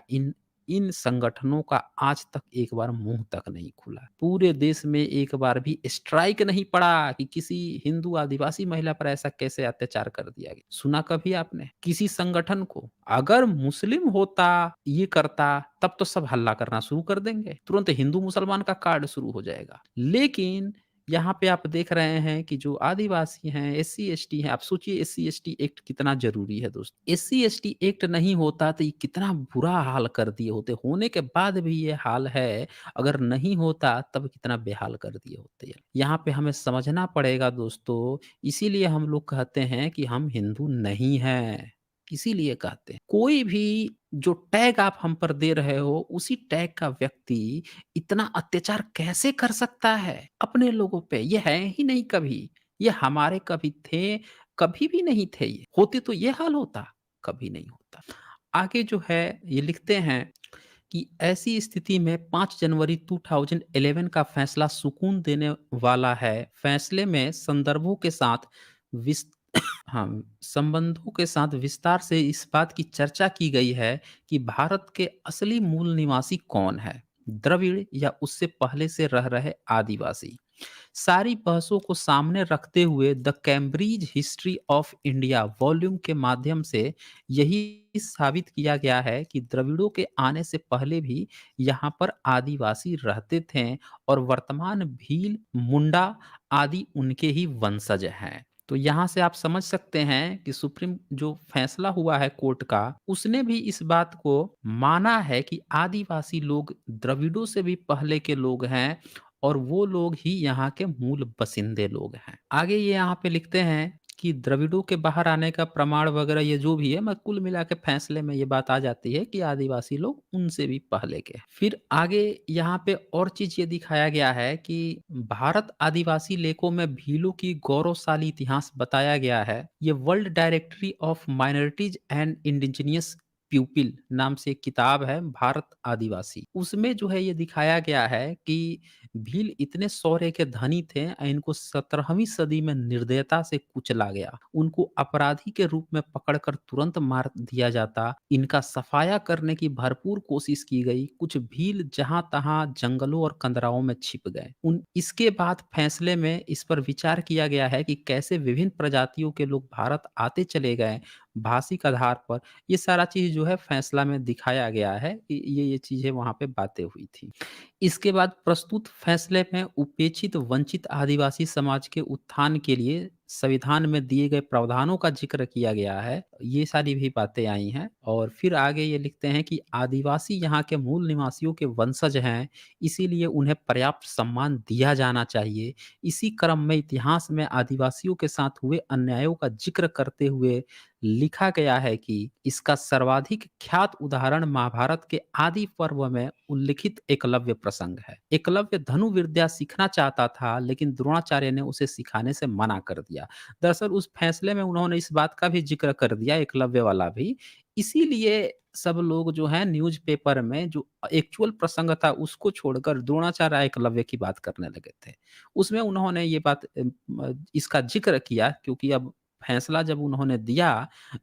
इन इन संगठनों का आज तक एक बार मुँह तक नहीं खुला। पूरे देश में एक बार भी स्ट्राइक नहीं पड़ा कि किसी हिंदू आदिवासी महिला पर ऐसा कैसे अत्याचार कर दिया गया। सुना कभी आपने? किसी संगठन को? अगर मुस्लिम होता, ये करता, तब तो सब हल्ला करना शुरू कर देंगे। तुरंत हिंदू मुसलमान का कार्ड शुरू हो जाएगा। लेकिन यहाँ पे आप देख रहे हैं कि जो आदिवासी हैं, एससी-एसटी हैं, आप सोचिए एससी-एसटी एक्ट कितना ज़रूरी है दोस्तों। एससी-एसटी एक्ट नहीं होता तो ये कितना बुरा हाल कर दिए होते। होने के बाद भी ये हाल है, अगर नहीं होता तब कितना बेहाल कर दिए होते। यहाँ पे हमें समझना पड़ेगा दोस्तों, इसीलिए हम लोग कहते हैं कि हम हिंदू नहीं हैं। इसीलिए कहते हैं। कोई भी जो टैग आप हम पर दे रहे हो, उसी टैग का व्यक्ति इतना अत्याचार कैसे कर सकता है अपने लोगों पे? ये है ही नहीं कभी। ये हमारे कभी थे, कभी भी नहीं थे ये। होते तो ये हाल होता? कभी नहीं होता। आगे जो है ये लिखते हैं कि ऐसी स्थिति में 5 जनवरी 2011 का फैसला सुकून देने वाला है। फैसले में संदर्भों के साथ विस हाँ, संबंधों के साथ विस्तार से इस बात की चर्चा की गई है कि भारत के असली मूल निवासी कौन है, द्रविड़ या उससे पहले से रह रहे आदिवासी। सारी बहसों को सामने रखते हुए the Cambridge history of India volume के माध्यम से यही साबित किया गया है कि द्रविड़ों के आने से पहले भी यहाँ पर आदिवासी रहते थे और वर्तमान भील, मुंडा आदि उनके ही वंशज हैं। तो यहाँ से आप समझ सकते हैं कि सुप्रीम जो फैसला हुआ है कोर्ट का, उसने भी इस बात को माना है कि आदिवासी लोग द्रविड़ों से भी पहले के लोग हैं और वो लोग ही यहाँ के मूल बसिंदे लोग हैं। आगे ये यहाँ पे लिखते हैं कि द्रविड़ों के बाहर आने का प्रमाण वगैरह ये जो भी है, मैं कुल मिला के फैसले में ये बात आ जाती है कि आदिवासी लोग उनसे भी पहले के हैं। फिर आगे यहाँ पे और चीज ये दिखाया गया है कि भारत आदिवासी लेखों में भीलों की गौरवशाली इतिहास बताया गया है। ये world directory of minorities and indigenous प्यूपिल नाम से एक किताब है, भारत आदिवासी। उसमें जो है ये दिखाया गया है कि भील इतने शौर्य के धनी थे, इनको 17वीं सदी में निर्दयता से कुचला गया। उनको अपराधी के रूप में पकड़कर तुरंत मार दिया जाता। इनका सफाया करने की भरपूर कोशिश की गई। कुछ भील जहां तहां जंगलों और कंदराओं में छिप गए। उन इसके बाद फैसले में इस पर विचार किया गया है कि कैसे विभिन्न प्रजातियों के लोग भारत आते चले गए भाषिक आधार पर। ये सारा चीज जो है फैसला में दिखाया गया है कि ये चीजें वहां पे बातें हुई थी। इसके बाद प्रस्तुत फैसले में उपेक्षित वंचित आदिवासी समाज के उत्थान के लिए संविधान में दिए गए प्रावधानों का जिक्र किया गया है। ये सारी भी बातें आई हैं और फिर आगे ये लिखते हैं कि आदिवासी यहाँ के मूल निवासियों के वंशज हैं, इसीलिए उन्हें पर्याप्त सम्मान दिया जाना चाहिए। इसी क्रम में इतिहास में आदिवासियों के साथ हुए अन्यायों का जिक्र करते हुए लिखा गया है कि इसका सर्वाधिक ख्यात उदाहरण महाभारत के आदि पर्व में उल्लिखित एकलव्य प्रसंग है। एकलव्य धनुर्विद्या सीखना चाहता था लेकिन द्रोणाचार्य ने उसे सिखाने से मना कर दिया। दरअसल उस फैसले में उन्होंने इस बात का भी जिक्र कर दिया, एकलव्य वाला भी। इसीलिए सब लोग जो है न्यूज़पेपर में जो एक्चुअल प्रसंग था उसको छोड़कर द्रोणाचार्य एकलव्य की बात करने लगे थे। उसमें उन्होंने ये बात इसका जिक्र किया क्योंकि अब फैसला जब उन्होंने दिया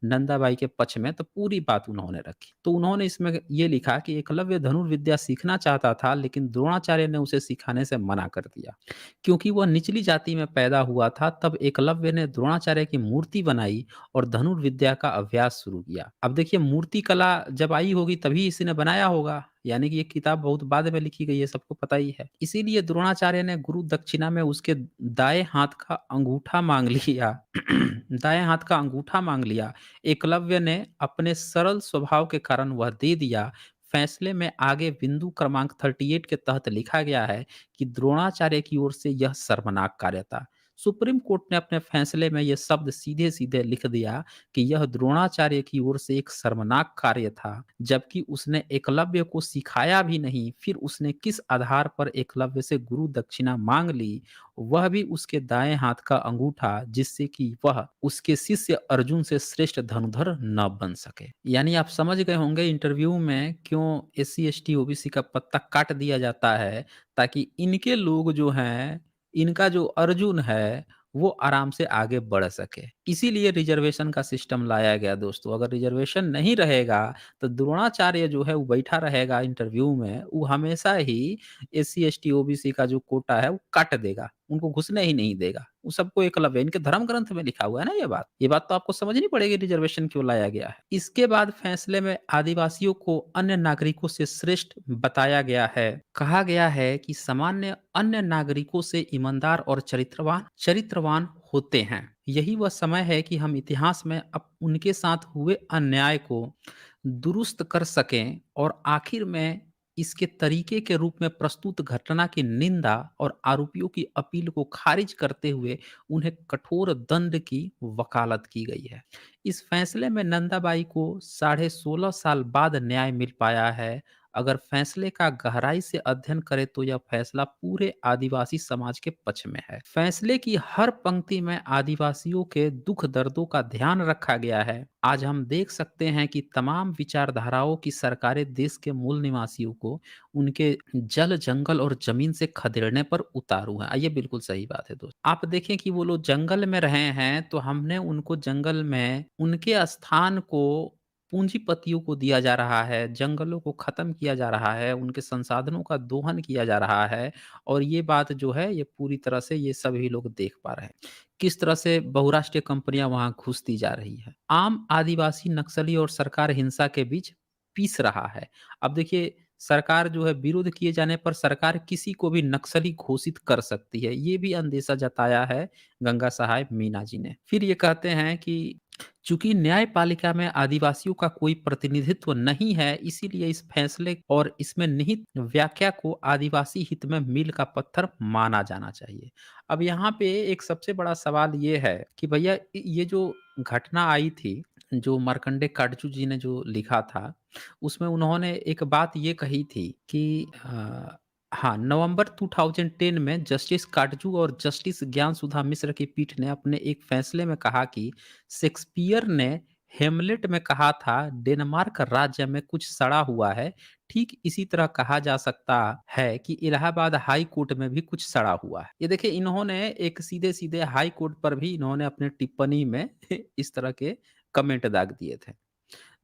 नंदाबाई के पक्ष में तो पूरी बात उन्होंने रखी। तो उन्होंने इसमें ये लिखा कि एकलव्य धनुर्विद्या सीखना चाहता था लेकिन द्रोणाचार्य ने उसे सिखाने से मना कर दिया। क्योंकि वह निचली जाति में पैदा हुआ था, तब एकलव्य ने द्रोणाचार्य की मूर्ति बनाई और धनुर्विद्या का अभ्यास शुरू किया। अब देखिए मूर्ति कला जब आई होगी तभी इसी ने बनाया होगा, यानी कि ये किताब बहुत बाद में लिखी गई है, सबको पता ही है। इसीलिए द्रोणाचार्य ने गुरु दक्षिणा में उसके दाएं हाथ का अंगूठा मांग लिया। दाएं हाथ का अंगूठा मांग लिया। एकलव्य ने अपने सरल स्वभाव के कारण वह दे दिया। फैसले में आगे बिंदु क्रमांक 38 के तहत लिखा गया है कि द्रोणाचार्य की ओर से यह शर्मनाक कार्य था। सुप्रीम कोर्ट ने अपने फैसले में यह शब्द सीधे सीधे लिख दिया कि यह द्रोणाचार्य की ओर से एक शर्मनाक कार्य था, जबकि उसने एकलव्य को सिखाया भी नहीं। फिर उसने किस आधार पर एकलव्य से गुरु दक्षिणा मांग ली, वह भी उसके दाएं हाथ का अंगूठा, जिससे कि वह उसके शिष्य अर्जुन से श्रेष्ठ धनुधर न बन सके। यानी आप समझ गए होंगे इंटरव्यू में क्यों एससी एसटी ओबीसी का पत्ता काट दिया जाता है, ताकि इनके लोग जो हैं, इनका जो अर्जुन है वो आराम से आगे बढ़ सके। इसीलिए रिजर्वेशन का सिस्टम लाया गया दोस्तों। अगर रिजर्वेशन नहीं रहेगा तो द्रोणाचार्य जो है वो बैठा रहेगा इंटरव्यू में, वो हमेशा ही एससी एसटी ओबीसी का जो कोटा है वो काट देगा, उनको घुसने ही नहीं देगा। वो सबको एकलव्य, इनके धर्म ग्रंथ में लिखा हुआ है ना ये बात। ये बात तो आपको समझनी पड़ेगी रिजर्वेशन क्यों लाया गया है। इसके बाद फैसले में आदिवासियों को अन्य नागरिकों से श्रेष्ठ बताया गया है। कहा गया है कि सामान्य अन्य नागरिकों से ईमानदार और चरित्रवान होते हैं। यही वह समय है कि हम इतिहास में अब उनके साथ हुए अन्याय को दुरुस्त कर सकें और आखिर में इसके तरीके के रूप में प्रस्तुत घटना की निंदा और आरोपियों की अपील को खारिज करते हुए उन्हें कठोर दंड की वकालत की गई है। इस फैसले में नंदाबाई को 16.5 साल बाद न्याय मिल पाया है। अगर फैसले का गहराई से अध्ययन करें तो यह फैसला पूरे आदिवासी समाज के पक्ष में है। फैसले की हर पंक्ति में आदिवासियों के दुख दर्दों का ध्यान रखा गया है। आज हम देख सकते हैं कि तमाम विचारधाराओं की सरकारें देश के मूल निवासियों को उनके जल, जंगल और जमीन से खदेड़ने पर उतारू हैं। ये बिल्कुल सही बात है दोस्त। आप देखें कि वो लोग जंगल में रहे हैं तो हमने उनको जंगल में उनके स्थान को पूंजीपतियों को दिया जा रहा है, जंगलों को खत्म किया जा रहा है, उनके संसाधनों का दोहन किया जा रहा है और ये बात जो है ये पूरी तरह से ये सभी लोग देख पा रहे हैं। किस तरह से बहुराष्ट्रीय कंपनियां वहां घुसती जा रही है। आम आदिवासी नक्सली और सरकार हिंसा के बीच पीस रहा है। अब देखिए सरकार जो है विरोध किए जाने पर सरकार किसी को भी नक्सली घोषित कर सकती है। ये भी अंदेशा जताया है गंगा सहाय मीना जी ने। फिर ये कहते हैं कि चूंकि न्यायपालिका में आदिवासियों का कोई प्रतिनिधित्व नहीं है, इसीलिए इस फैसले और इसमें निहित व्याख्या को आदिवासी हित में मील का पत्थर माना जाना चाहिए। अब यहाँ पे एक सबसे बड़ा सवाल ये है कि भैया ये जो घटना आई थी, जो मार्कंडे काटजू जी ने जो लिखा था, उसमें उन्होंने एक बात ये कही थी कि हाँ, नवंबर 2010 में जस्टिस काटजू और जस्टिस ज्ञान सुधा मिश्र की पीठ ने अपने एक फैसले में कहा कि शेक्सपियर ने हेमलेट में कहा था डेनमार्क राज्य में कुछ सड़ा हुआ है, ठीक इसी तरह कहा जा सकता है कि इलाहाबाद हाई कोर्ट में भी कुछ सड़ा हुआ है। ये देखिए इन्होंने एक सीधे सीधे हाई कोर्ट पर भी इन्होंने अपने टिप्पणी में इस तरह के कमेंट दाग दिए थे।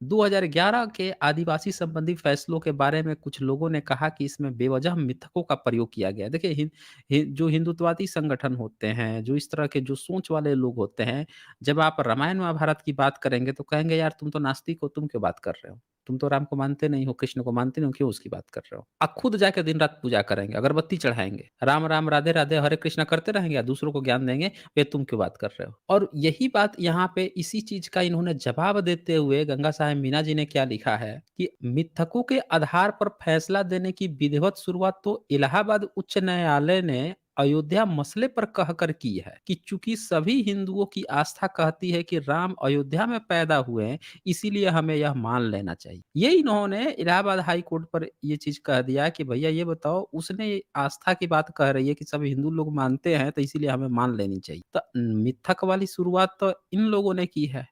2011 के आदिवासी संबंधी फैसलों के बारे में कुछ लोगों ने कहा कि इसमें बेवजह मिथकों का प्रयोग किया गया है। देखिए जो हिंदुत्ववादी संगठन होते हैं, जो इस तरह के जो सोच वाले लोग होते हैं, जब आप रामायण महाभारत की बात करेंगे तो कहेंगे यार तुम तो नास्तिक हो, तुम क्यों बात कर रहे हो? तुम तो राम को मानते नहीं हो, कृष्ण को मानते नहीं हो, क्यों उसकी बात कर रहे हो? खुद जाके दिन रात पूजा करेंगे, अगरबत्ती चढ़ाएंगे, राम राम राधे राधे हरे कृष्णा करते रहेंगे या दूसरों को ज्ञान देंगे, ये तुम क्यों बात कर रहे हो? और यही बात यहाँ पे इसी चीज का इन्होंने जवाब देते हुए गंगा साहब मीना जी ने क्या लिखा है कि मिथकों के आधार पर फैसला देने की विधिवत शुरुआत तो इलाहाबाद उच्च न्यायालय ने अयोध्या मसले पर कहकर की है कि चूंकि सभी हिंदुओं की आस्था कहती है कि राम अयोध्या में पैदा हुए हैं, इसीलिए हमें यह मान लेना चाहिए। ये इन्होंने इलाहाबाद हाई कोर्ट पर ये चीज कह दिया कि भैया ये बताओ, उसने आस्था की बात कह रही है कि सब हिंदू लोग मानते हैं तो इसीलिए हमें मान लेनी चाहिए। तो मिथक वाली शुरुआत तो इन लोगों ने की है।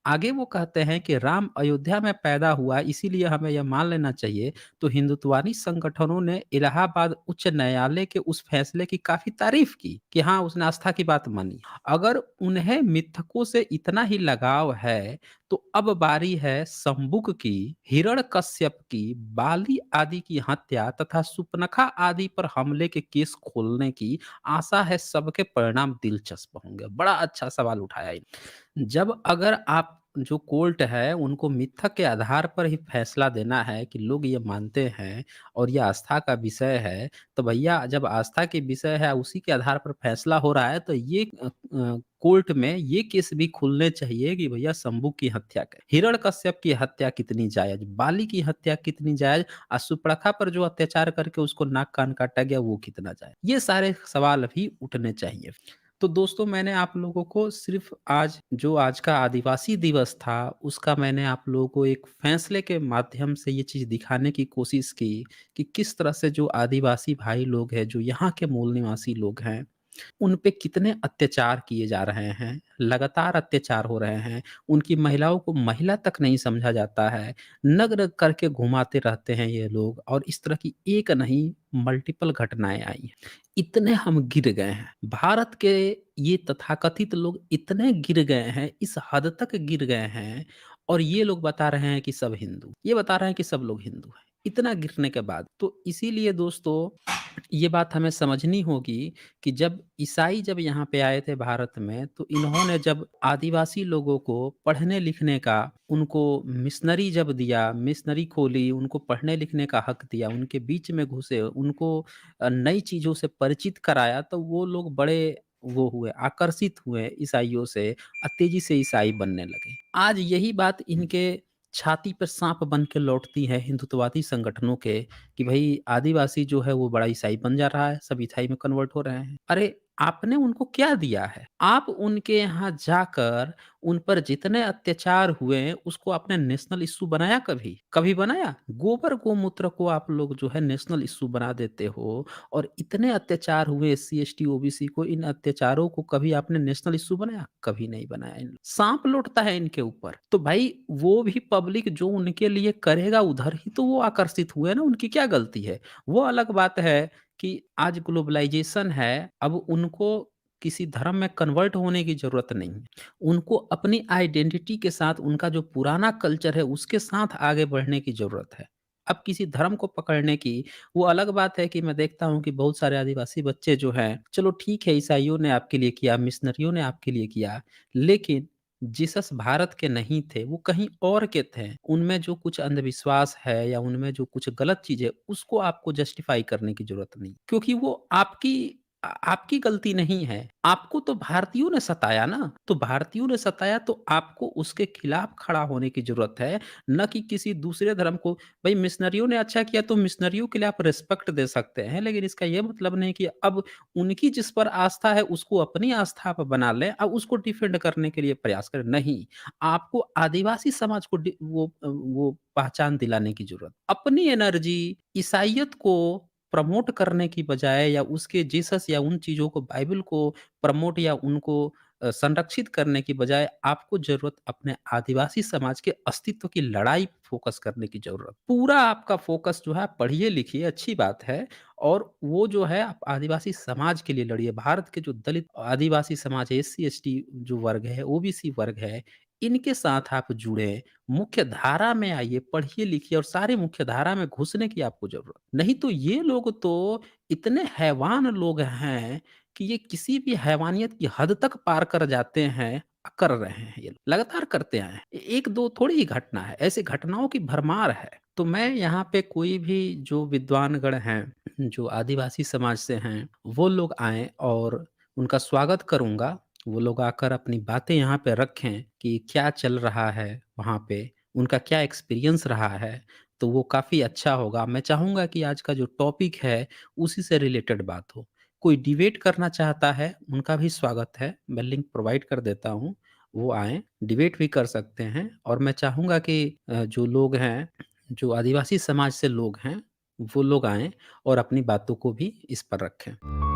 आगे वो कहते हैं कि राम अयोध्या में पैदा हुआ इसीलिए हमें यह मान लेना चाहिए। तो हिंदुत्वादी संगठनों ने इलाहाबाद उच्च न्यायालय के उस फैसले की काफी तारीफ की कि हाँ उसने आस्था की बात मानी। अगर उन्हें मिथकों से इतना ही लगाव है तो अब बारी है शंबुक की, हिरण्यकश्यप की, बाली आदि की हत्या तथा सुपनखा आदि पर हमले के केस खोलने की। आशा है सबके परिणाम दिलचस्प होंगे। बड़ा अच्छा सवाल उठाया जब अगर आप जो कोर्ट है उनको मिथक के आधार पर ही फैसला देना है कि लोग ये मानते हैं और ये आस्था का विषय है, तो भैया जब आस्था के विषय है उसी के आधार पर फैसला हो रहा है तो ये कोर्ट में ये केस भी खुलने चाहिए कि भैया शंभू की हत्या कर, हिरण्यकश्यप की हत्या कितनी जायज, बाली की हत्या कितनी जायज और सुपरखा पर जो अत्याचार करके उसको नाक कान काटा गया वो कितना जायज। ये सारे सवाल भी उठने चाहिए। तो दोस्तों मैंने आप लोगों को सिर्फ आज का आदिवासी दिवस था, उसका मैंने आप लोगों को एक फैसले के माध्यम से ये चीज़ दिखाने की कोशिश की कि किस तरह से जो आदिवासी भाई लोग हैं, जो यहाँ के मूल निवासी लोग हैं, उन पे कितने अत्याचार किए जा रहे हैं, लगातार अत्याचार हो रहे हैं, उनकी महिलाओं को महिला तक नहीं समझा जाता है, नग्न करके घुमाते रहते हैं ये लोग और इस तरह की एक नहीं मल्टीपल घटनाएँ आई हैं। इतने हम गिर गए हैं, भारत के ये तथाकथित लोग इतने गिर गए हैं, इस हद तक गिर गए हैं और ये लोग बता रहे हैं कि सब हिंदू, ये बता रहे हैं कि सब लोग हिंदू हैं, इतना गिरने के बाद। तो इसीलिए दोस्तों ये बात हमें समझनी होगी कि जब यहाँ पे आए थे भारत में तो इन्होंने जब आदिवासी लोगों को पढ़ने लिखने का उनको मिशनरी जब दिया, मिशनरी खोली, उनको पढ़ने लिखने का हक दिया, उनके बीच में घुसे, उनको नई चीज़ों से परिचित कराया तो वो लोग बड़े वो हुए, आकर्षित हुए ईसाइयों से, तेज़ी से ईसाई बनने लगे। आज यही बात इनके छाती पर साँप बन के लौटती है हिंदुत्ववादी संगठनों के कि भई आदिवासी जो है वो बड़ा ईसाई बन जा रहा है, सब ईसाई में कन्वर्ट हो रहे हैं। अरे! आपने उनको क्या दिया है? आप उनके यहाँ जाकर उन पर जितने अत्याचार हुए हैं उसको आपने नेशनल इश्यू बनाया कभी? कभी बनाया? गोबर गोमूत्र को आप लोग जो है नेशनल इश्यू बना देते हो और इतने अत्याचार हुए एससी, एसटी, ओबीसी को, इन अत्याचारों को कभी आपने नेशनल इश्यू बनाया? कभी नहीं बनाया। साँप लौटता है इनके ऊपर। तो भाई वो भी पब्लिक जो उनके लिए करेगा उधर ही तो वो आकर्षित हुए ना, उनकी क्या गलती है? वो अलग बात है कि आज ग्लोबलाइज़ेशन है, अब उनको किसी धर्म में कन्वर्ट होने की ज़रूरत नहीं है। उनको अपनी आइडेंटिटी के साथ उनका जो पुराना कल्चर है उसके साथ आगे बढ़ने की ज़रूरत है। अब किसी धर्म को पकड़ने की वो अलग बात है कि मैं देखता हूँ कि बहुत सारे आदिवासी बच्चे जो हैं, चलो ठीक है ईसाइयों ने आपके लिए किया, मिशनरियों ने आपके लिए किया, लेकिन जीसस भारत के नहीं थे, वो कहीं और के थे। उनमें जो कुछ अंधविश्वास है या उनमें जो कुछ गलत चीज़ है, उसको आपको जस्टिफ़ाई करने की ज़रूरत नहीं। क्योंकि वो आपकी गलती नहीं है। आपको तो भारतीयों ने सताया ना, तो भारतीयों ने सताया तो आपको उसके खिलाफ खड़ा होने की ज़रूरत है, ना कि किसी दूसरे धर्म को। भई मिशनरियों ने अच्छा किया तो मिशनरियों के लिए आप रिस्पेक्ट दे सकते हैं, लेकिन इसका ये मतलब नहीं कि अब उनकी जिस पर आस्था है उसको अपनी आस्था पे बना लें, अब उसको डिफेंड करने के लिए प्रयास करें। नहीं, आपको आदिवासी समाज को वो पहचान दिलाने की ज़रूरत। अपनी एनर्जी ईसाइयत को प्रमोट करने की बजाय या उसके जीसस या उन चीज़ों को बाइबल को प्रमोट या उनको संरक्षित करने की बजाय आपको ज़रूरत अपने आदिवासी समाज के अस्तित्व की लड़ाई पे फ़ोकस करने की ज़रूरत। पूरा आपका फ़ोकस जो है आप पढ़िए-लिखिए अच्छी बात है और वो जो है आप आदिवासी समाज के लिए लड़िए। भारत के जो दलित आदिवासी समाज है, एससी-एसटी जो वर्ग है, ओबीसी वर्ग है, इनके साथ आप जुड़ें, मुख्य धारा में आइए, पढ़िए-लिखिए और सारे मुख्य धारा में घुसने की आपको ज़रूरत नहीं तो ये लोग तो इतने हैवान लोग हैं कि ये किसी भी हैवानियत की हद तक पार कर जाते हैं, कर रहे हैं ये लोग, लगातार करते आए हैं। 1-2 थोड़ी ही घटना है, ऐसी घटनाओं की भरमार है। तो मैं यहाँ पे कोई भी जो विद्वानगण हैं, जो आदिवासी समाज से हैं, वो लोग आएँ और उनका स्वागत करूँगा। वो लोग आकर अपनी बातें यहाँ पे रखें कि क्या चल रहा है वहाँ पे, उनका क्या एक्सपीरियंस रहा है, तो वो काफ़ी अच्छा होगा। मैं चाहूँगा कि आज का जो टॉपिक है, उसी से रिलेटेड बात हो। कोई डिबेट करना चाहता है, उनका भी स्वागत है। मैं लिंक प्रोवाइड कर देता हूँ, वो आएँ, डिबेट भी कर सकते हैं और मैं चाहूँगा कि जो लोग हैं, जो आदिवासी समाज से लोग हैं, वो लोग आएँ और अपनी बातों को भी इस पर रखें।